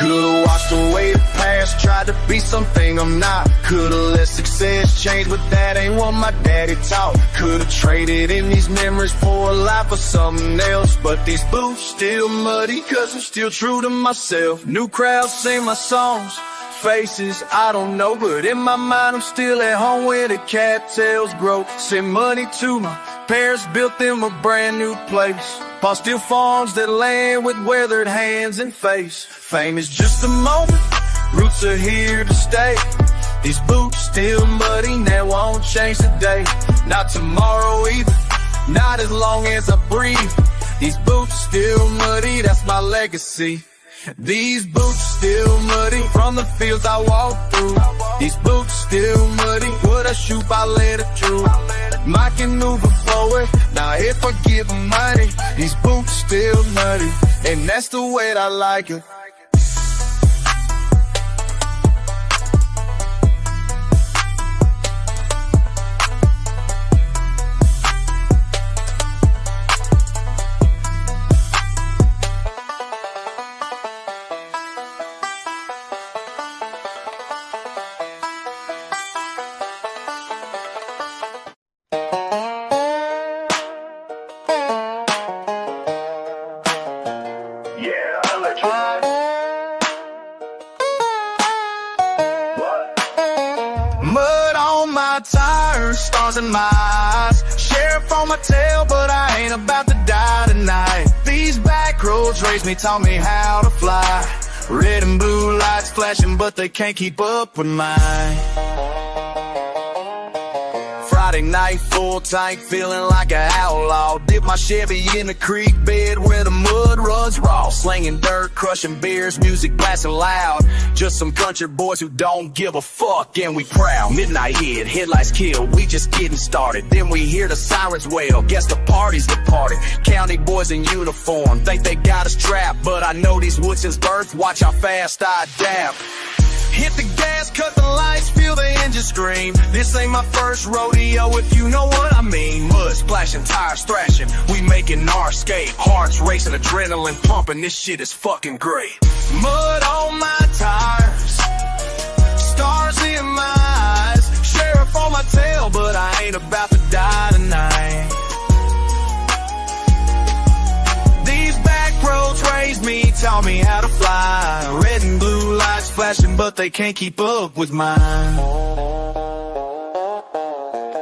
Could've washed away the past, tried to be something I'm not. Could've let success change, but that ain't what my daddy taught. Could've traded in these memories for a life or something else. But these boots still muddy, cause I'm still true to myself. New crowds sing my songs, faces I don't know, but in my mind I'm still at home where the cattails grow. Send money to my parents, built them a brand new place. Paul still farms that land with weathered hands and face. Fame is just a moment, roots are here to stay. These boots still muddy, that won't change today. Not tomorrow either, not as long as I breathe. These boots still muddy, that's my legacy. These boots still muddy from the fields I walked through. These boots still muddy, would I shoot, I let it through. I can move it forward, now if I give them money. These boots still muddy, and that's the way I like it. Mud on my tires, stars in my eyes. Sheriff on my tail, but I ain't about to die tonight. These back roads raised me, taught me how to fly. Red and blue lights flashing, but they can't keep up with mine. Friday night, full tank, feeling like an outlaw. Dip my Chevy in the creek bed where the mud runs raw. Slinging dirt, crushing beers, music blasting loud. Just some country boys who don't give a fuck, and we proud. Midnight hit, headlights kill, we just getting started. Then we hear the sirens wail, guess the party's departed. County boys in uniform, think they got us trapped. But I know these woods since birth, watch how fast I adapt. Hit the gas, cut the lights, feel the engine scream. This ain't my first rodeo, if you know what I mean. Mud splashing, tires thrashing, we making our escape. Hearts racing, adrenaline pumping, this shit is fucking great. Mud on my tires, stars in my eyes. Sheriff on my tail, but I ain't about to die tonight. These back roads raised me, taught me how to fly. Red and blue lights flashing, but they can't keep up with mine.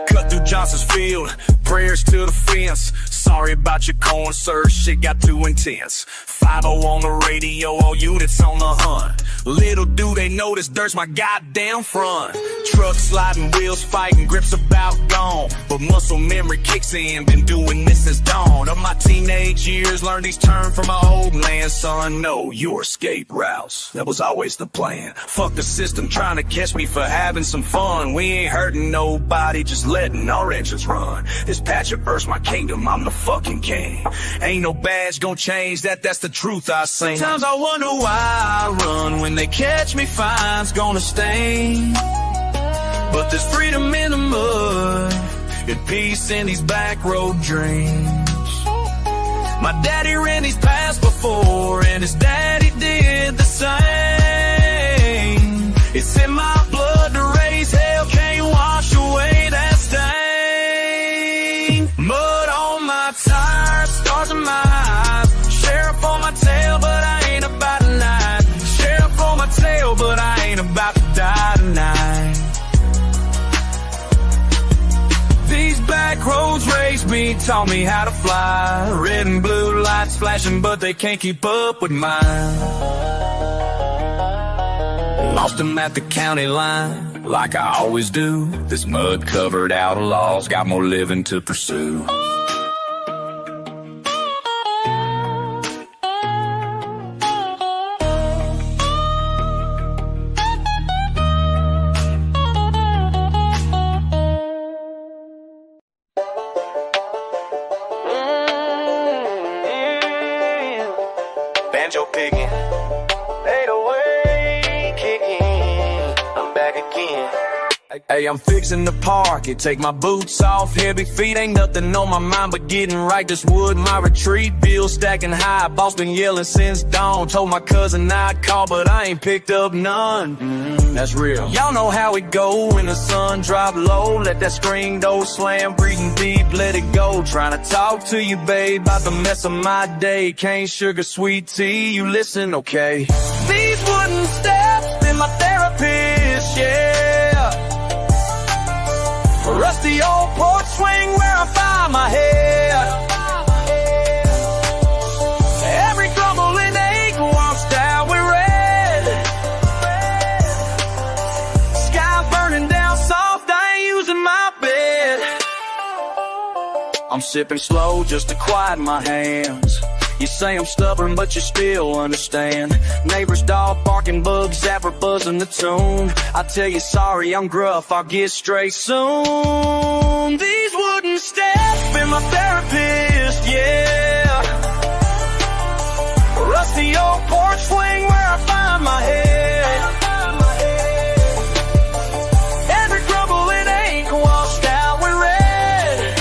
Cut through Johnson's field, prayers to the fence. Sorry about your corn, sir, shit got too intense. 5-0 on the radio, all units on the hunt. Little do they notice dirt's my goddamn front. Truck sliding, wheels fighting, grips about gone. But muscle memory kicks in, been doing this since dawn of my teenage years. Learned these terms from my old man, son. Know your escape routes, that was always the plan. Fuck the system trying to catch me for having some fun. We ain't hurting nobody, just letting our engines run. This patch of earth's my kingdom, I'm the fucking king. Ain't no badge gonna change that, that's the truth I sing. Sometimes I wonder why I run. When they catch me, fine's gonna stain. But there's freedom in the mud and peace in these back road dreams. My daddy ran these paths before, and his daddy did the same. It's in my blood to raise hell, can't wash away that stain. Mud on my tires, stars in my eyes. Sheriff on my tail, but I ain't about to lie. Sheriff on my tail, but I ain't about to die tonight. These back roads raised me, taught me how to fly. Red and blue lights flashing, but they can't keep up with mine. Lost them at the county line, like I always do. This mud-covered outlaws got more living to pursue. Banjo picking, 808 kicking, I'm back again. Hey, I'm fixing to park it, take my boots off, heavy feet, ain't nothing on my mind but getting right. This wood, my retreat, bills stacking high, boss been yelling since dawn. Told my cousin I'd call, but I ain't picked up none. That's real. Y'all know how it go when the sun drop low. Let that screen door slam, breathing deep, let it go. Trying to talk to you, babe, about the mess of my day. Cane sugar, sweet tea, you listen, okay? These wooden steps been my therapist, yeah. Rusty old porch swing where I find my head. Every crumbling ache washed out with red. Sky burning down soft, I ain't using my bed. I'm sipping slow just to quiet my hands. You say I'm stubborn, but you still understand. Neighbor's dog barking, bug zapper buzzing the tune. I tell you sorry, I'm gruff, I'll get straight soon. These wooden steps been my therapist, yeah. Rusty old porch swing where I find my head. Every crumbling ache washed out with red.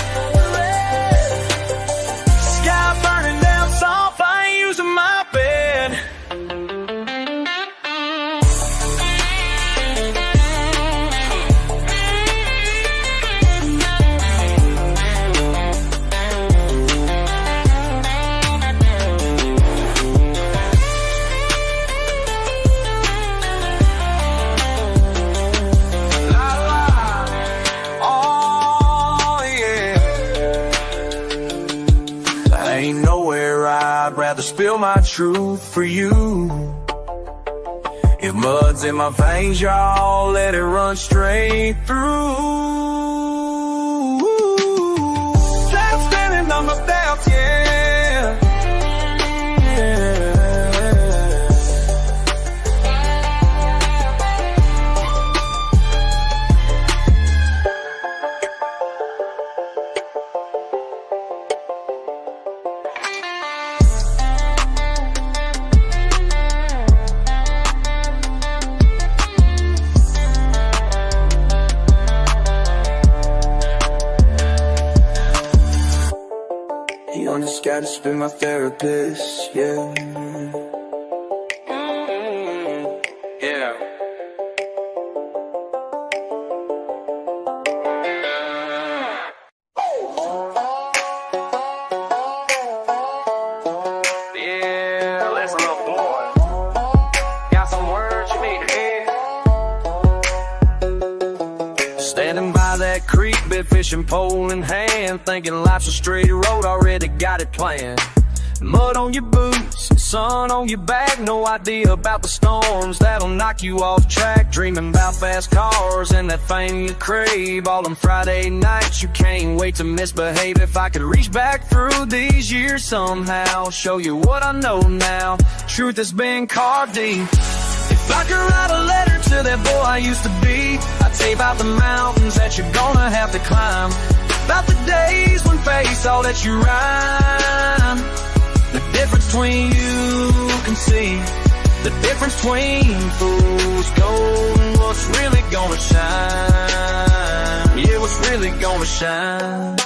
Sky burning down soft, I ain't using my bed. Ain't nowhere I'd rather spill my truth for you. If mud's in my veins, y'all, let it run straight through. Time spinning on my belt, yeah. You just gotta spin my therapist, yeah. Yeah. Yeah, listen up, boy. Got some words you need to bed, fishing pole in hand, thinking life's a straight road, already got it planned. Mud on your boots, sun on your back, no idea about the storms that'll knock you off track. Dreaming about fast cars and that fame you crave, all them Friday nights you can't wait to misbehave. If I could reach back through these years somehow, show you what I know now, truth has been carved deep. If I could write a letter to that boy I used to be, I'd say about the mountains that you're gonna have to climb, about the days when face all that you rhyme. The difference between you can see, the difference between fool's gold and what's really gonna shine. Yeah, what's really gonna shine.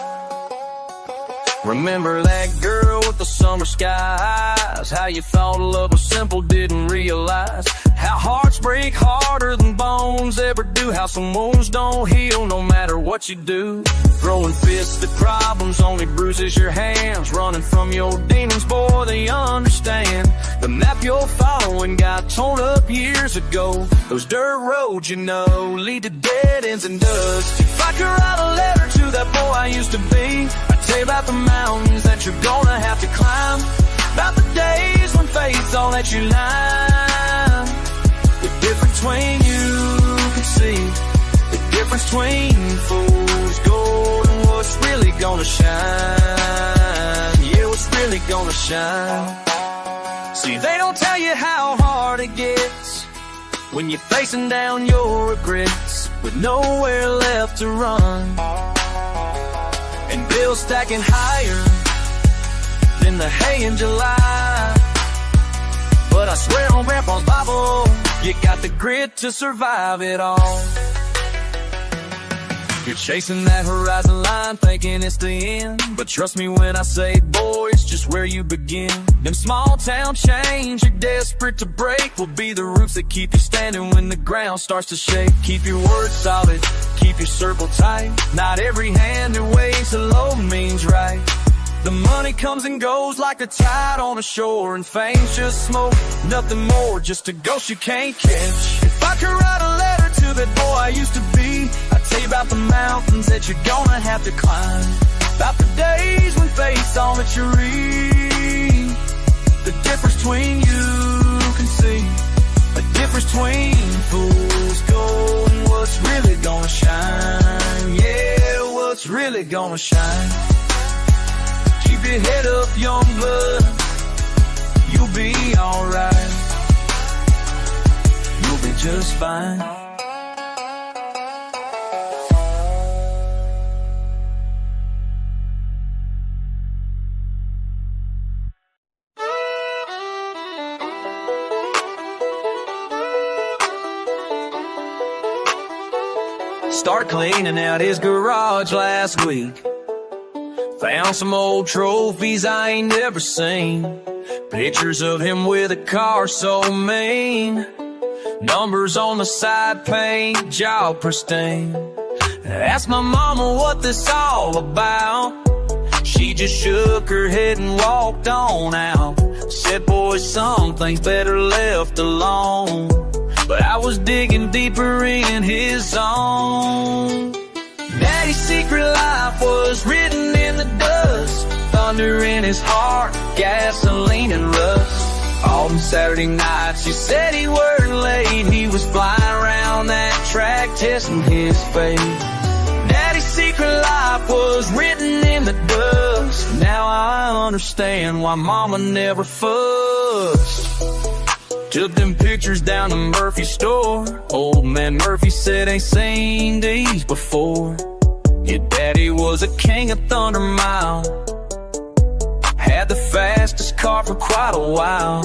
Remember that girl with the summer skies, how you thought love was simple, didn't realize how hearts break harder than bones ever do, how some wounds don't heal no matter what you do. Throwing fists at problems only bruises your hands, running from your demons, boy, they understand. The map you're following got torn up years ago, those dirt roads you know lead to dead ends and dust. If I could write a letter to that boy I used to be, I'd say about the mountains that you're gonna have to climb, about the days when faith's all that you line. The difference between you can see, the difference between fool's gold and what's really gonna shine. Yeah, what's really gonna shine. See, they don't tell you how hard it gets when you're facing down your regrets with nowhere left to run, and bills stacking higher than the hay in July. But I swear on Grandpa's Bible, you got the grit to survive it all. You're chasing that horizon line, thinking it's the end, but trust me when I say, boy, it's just where you begin. Them small town chains you're desperate to break will be the roots that keep you standing when the ground starts to shake. Keep your word solid, keep your circle tight. Not every hand that waves hello means right. The money comes and goes like the tide on the shore, and fame's just smoke, nothing more, just a ghost you can't catch. If I could write a letter to that boy I used to be, I'd tell you about the mountains that you're gonna have to climb, about the days when faith's all that you read. The difference between you can see, the difference between fool's gold and what's really gonna shine. Yeah, what's really gonna shine. Keep your head up, young blood, you'll be alright, you'll be just fine. Start cleaning out his garage last week. Found some old trophies I ain't never seen. Pictures of him with a car so mean. Numbers on the side, paint job pristine. Asked my mama what this all about. She just shook her head and walked on out. Said, boy, some things better left alone. But I was digging deeper in his zone. Daddy's secret life was written in the dust. Thunder in his heart, gasoline and rust. All them Saturday nights he said he worked late. He was flying around that track testing his fate. Daddy's secret life was written in the dust. Now I understand why mama never fussed. Took them pictures down to Murphy's store. Old man Murphy said ain't seen these before. Your daddy was a king of Thunder Mile. Had the fastest car for quite a while.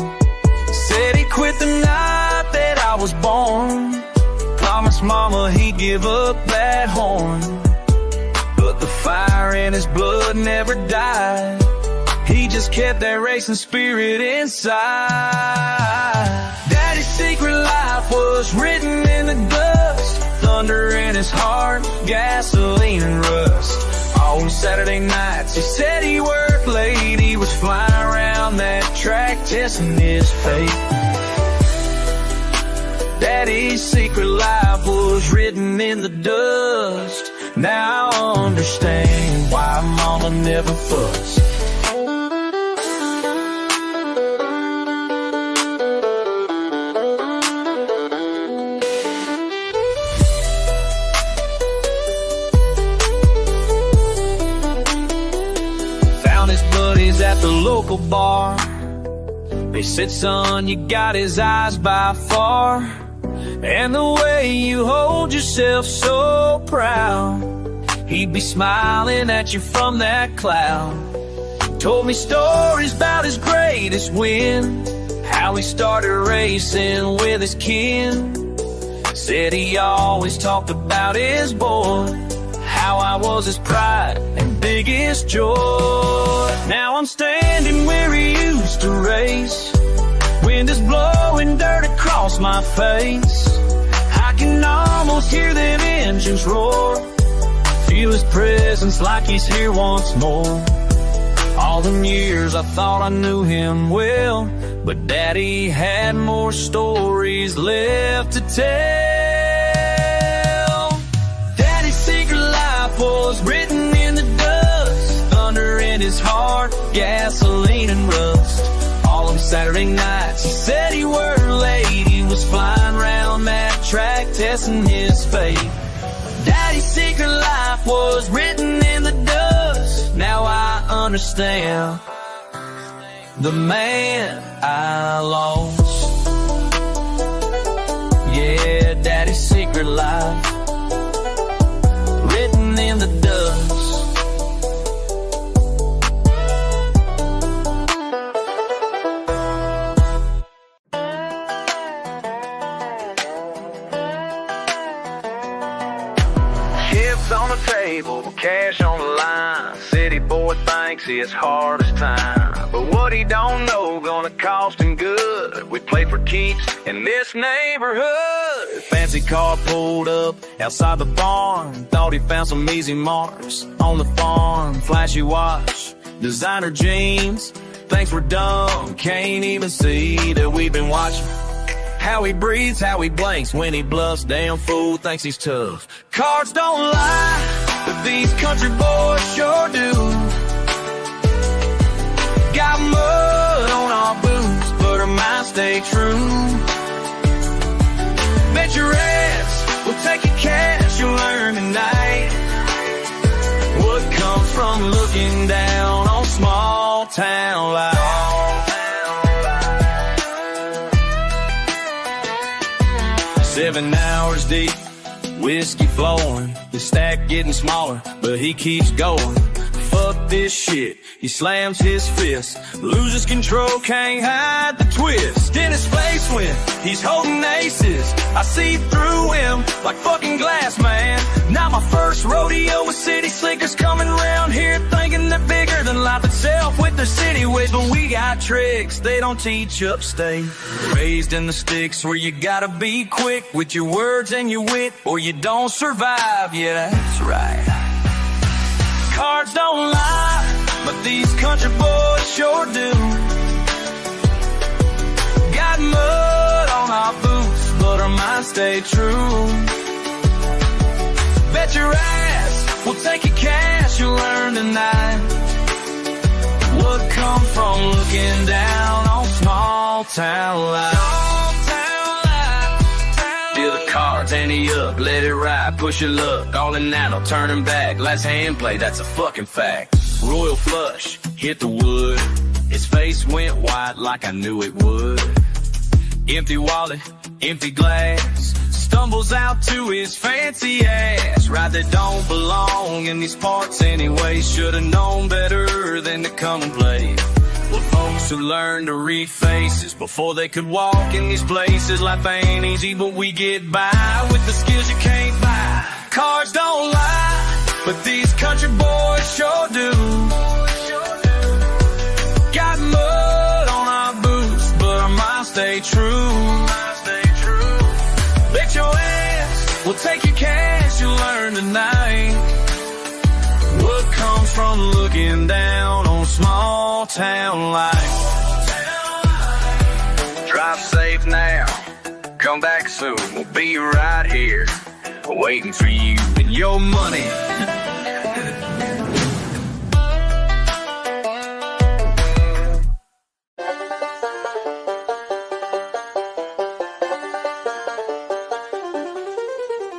Said he quit the night that I was born. Promised mama he'd give up that horn. But the fire in his blood never died. He just kept that racing spirit inside. Daddy's secret life was written in the dust. Thunder in his heart, gasoline and rust. On Saturday nights he said he worked late. He was flying around that track testing his fate. Daddy's secret life was written in the dust. Now I understand why mama never fussed. Found his buddies at the local bar. They said, son, you got his eyes by far, and the way you hold yourself so proud. He'd be smiling at you from that cloud. Told me stories about his greatest win, how he started racing with his kin. Said he always talked about his boy, how I was his pride and biggest joy. Now I'm standing where he used to race. Wind is blowing dirt across my face. I can almost hear them engines roar. Feel his presence like he's here once more. All them years I thought I knew him well, but Daddy had more stories left to tell. Daddy's secret life was written in the dust, thunder in his heart, gasoline and rust. All them Saturday nights he said he were late. He was flying around that track testing his fate. Daddy's secret life was written in the dust. Now I understand the man I lost. Yeah, Daddy's secret life written in the dust. On the table, cash on the line. City boy thinks it's hardest time, but what he don't know gonna cost him good. We play for keeps in this neighborhood. Fancy car pulled up outside the barn. Thought he found some easy marks on the farm. Flashy watch, designer jeans. Thinks we're dumb, can't even see that we've been watching. How he breathes, how he blinks when he bluffs. Damn fool thinks he's tough. Cards don't lie, but these country boys sure do. Got mud on our boots, but our minds stay true. Bet your ass will take your cash, you'll learn tonight what comes from looking down on small town life. 7 hours deep, whiskey flowing, the stack getting smaller, but he keeps going. Fuck this shit, he slams his fist, loses control, can't hide the twist in his face when he's holding aces. I see through him like fucking glass, man. Not my first rodeo with city slickers coming around here thinking they're bigger than life itself with their city ways, but we got tricks they don't teach upstate. Raised in the sticks where you gotta be quick with your words and your wit or you don't survive. Yeah, that's right. Cards don't lie, but these country boys sure do. Got mud on our boots, but our minds stay true. Bet your ass will take your cash, you'll learn tonight what comes from looking down on small town life. Deal the cards, ante up, let it ride, push your luck, all in that, no turning back. Last hand play, that's a fucking fact. Royal flush, hit the wood. His face went white like I knew it would. Empty wallet, empty glass, stumbles out to his fancy ass. Ride that don't belong in these parts anyway. Should've known better than to come and play. Well, folks who learn to read faces before they could walk in these places. Life ain't easy, but we get by with the skills you can't buy. Cars don't lie, but these country boys sure do. Got mud on our boots, but our minds stay true. Bet your ass will take your cash, you'll learn tonight what comes from looking down on small town life. Drive safe now, come back soon, we'll be right here waiting for you. And your money.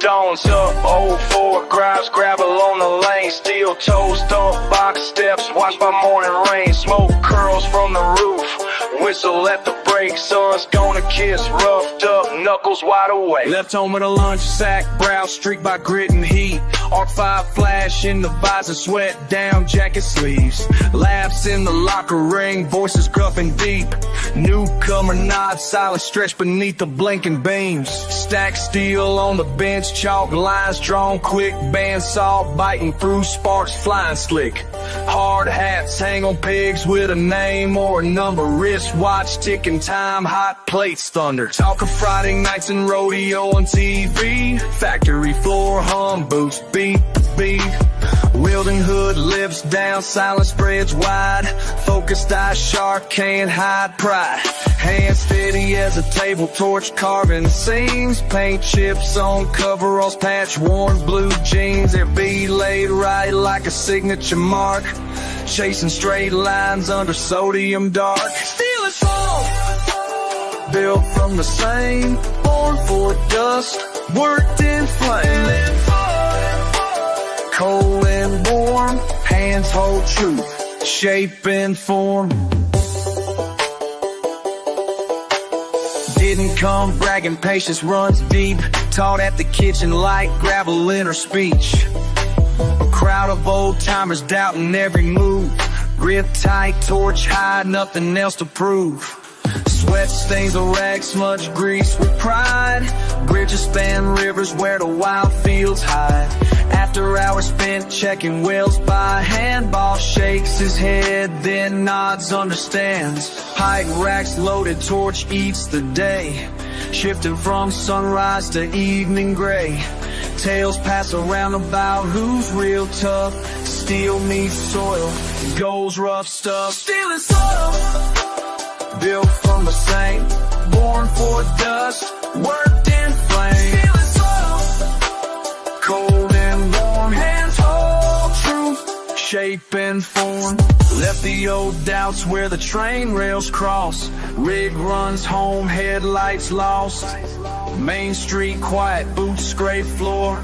Dawn's up, old Ford grabs gravel on the lane, steel toes, dump box steps, watched by morning rain, smoke curls from the roof, whistle at the brakes, sun's gonna kiss, roughed up, knuckles wide awake. Left home with a lunch sack, brow streaked by grit and heat, R5 flash in the visor, sweat down jacket sleeves, laughs in the locker ring, voices gruff and deep, newcomer nod, silent stretch beneath the blinking beams, stack steel on the bench, chalk lines drawn quick, bandsaw biting through, sparks flying slick, hard hats hang on pegs with a name or a number, wristwatch ticking time, hot plates thunder, talking Friday nights and rodeo on TV, factory floor hum, boots beat beat, wielding hood lips down, silence spreads wide, focused eyes sharp, can't hide pride, hands steady as a table torch, carving seams, paint chips on coveralls, patch worn blue jeans, their bead laid right like a signature mark, chasing straight lines under sodium dark, steel is full, built from the same, born for dust, worked in flame, cold and warm, hands hold truth, shape and form. Didn't come bragging, patience runs deep, taught at the kitchen like gravel in her speech. A crowd of old timers doubting every move, grip tight, torch high, nothing else to prove. Sweat stains a rag, smudge grease with pride, bridges span rivers where the wild fields hide. After hours spent checking wells by hand, boss shakes his head, then nods, understands. Pike racks loaded, torch eats the day, shifting from sunrise to evening gray. Tales pass around about who's real tough, steel meets soil, gold's rough stuff. Steel and soil, built from the same, born for dust, worked in flame. Steel and soil, cold and warm, hands hold truth, shape and form. Left the old doubts where the train rails cross, rig runs home, headlights lost, Main Street quiet, boots scrape floor,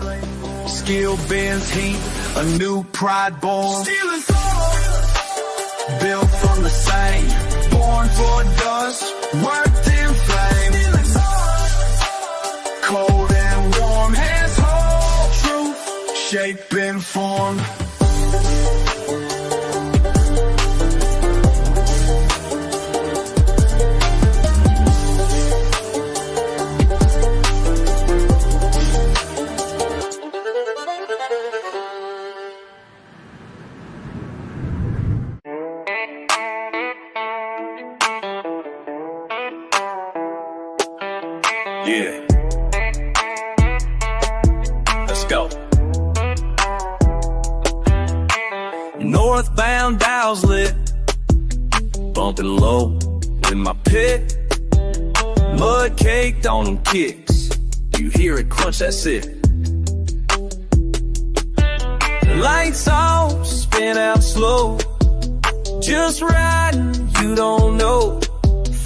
skill bends heat, a new pride born. Steel and soil, built from the same, born for dust, worked in flame. Steel and soil, cold and warm, hands hold truth, shape and form. Yeah. Let's go. Northbound dials lit, bumping low in my pit, mud caked on them kicks, you hear it crunch, that's it. Lights off, spin out slow, just riding, you don't know,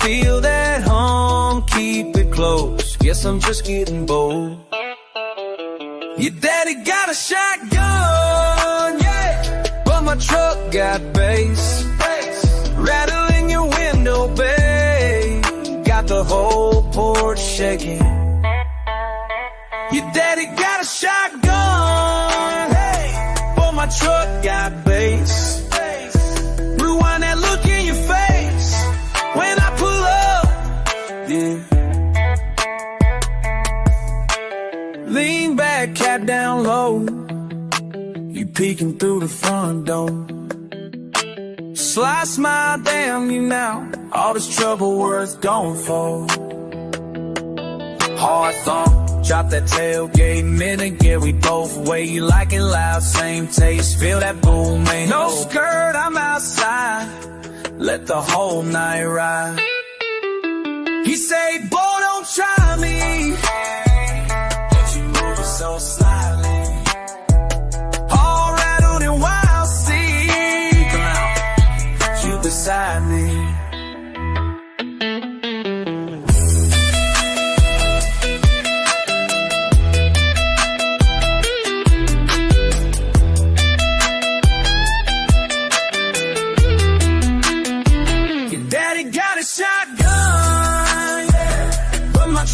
feel that hum, keep it close, guess I'm just getting bold. Your daddy got a shotgun, yeah, but my truck got bass, rattling your window, babe, got the whole porch shaking. Your daddy got a shotgun, hey, but my truck got bass, rewind that look in your face when I pull up, yeah. Lean back, cap down low, you peeking through the front door. Sly smile, damn you now, all this trouble worth going for. Hard thump, drop that tailgate, minute, yeah, we both way. You like it loud, same taste, feel that boom, ain't no skirt, I'm outside, let the whole night ride. He say, boy, don't try me, but you move so slyly, beside me.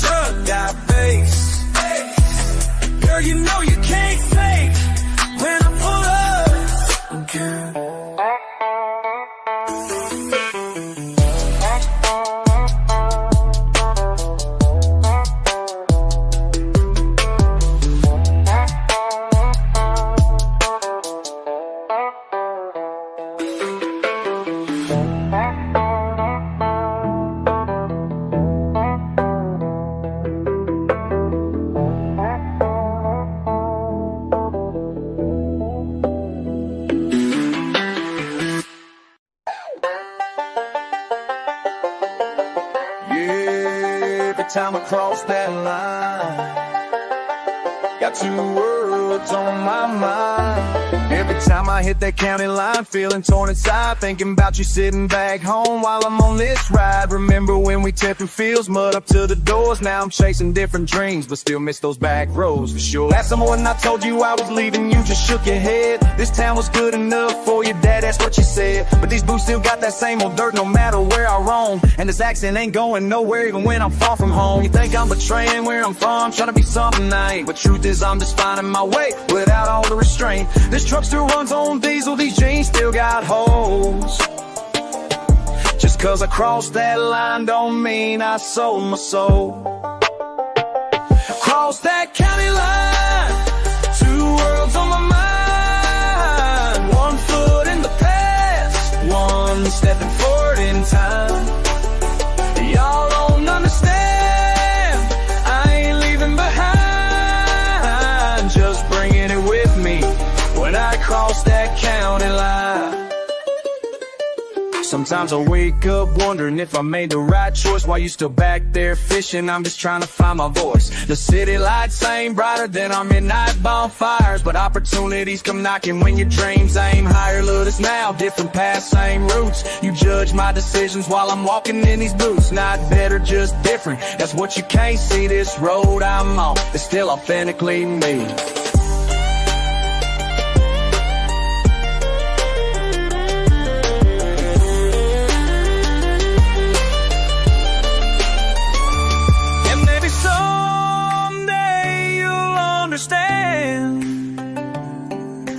Truck got bass. Girl, you know you can't fake when I pull up, girl. Every time I cross that line, got two words on my mind. Every time I hit that county line, feeling torn inside, thinking about you sitting back home while I'm on this ride. Remember when we tear through fields, mud up to the doors. Now I'm chasing different dreams, but still miss those back roads for sure. Last summer when I told you I was leaving, you just shook your head. This town was good enough for your dad, that's what you said. But these boots still got that same old dirt no matter where I roam. And this accent ain't going nowhere even when I'm far from home. You think I'm betraying where I'm from, trying to be something I ain't. But truth is I'm just finding my way without all the restraint. This truck still runs on diesel, these jeans still got holes. Just cause I crossed that line don't mean I sold my soul. Cross that county line, two worlds on my mind. 1 foot in the past, 1 stepping forward in time. Y'all don't understand, I ain't leaving behind. Just bringing it with me when I cross that county line. Sometimes I wake up wondering if I made the right choice. While you still back there fishing, I'm just trying to find my voice. The city lights ain't brighter than our midnight bonfires, but opportunities come knocking when your dreams aim higher. Look, it's now different paths, same routes. You judge my decisions while I'm walking in these boots. Not better, just different, that's what you can't see. This road I'm on is still authentically me.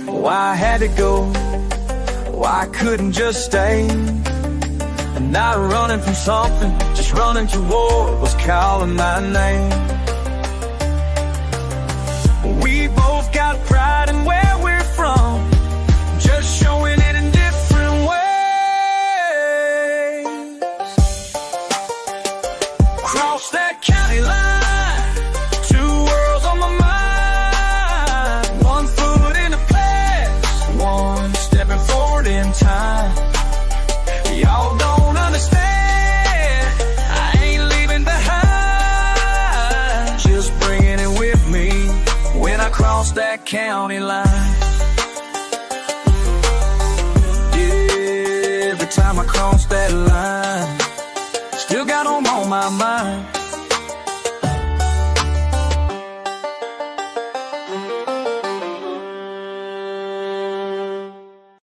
Why I had to go, why I couldn't just stay. And not running from something, just running toward what's calling my name. We both got pride in where we're from, just showing it in different ways. Cross that county line, two worlds on my mind. 1 foot in the past, 1 stepping forward in time. Y'all don't understand, I ain't leaving behind. Just bringing it with me when I cross that county line. Yeah, every time I cross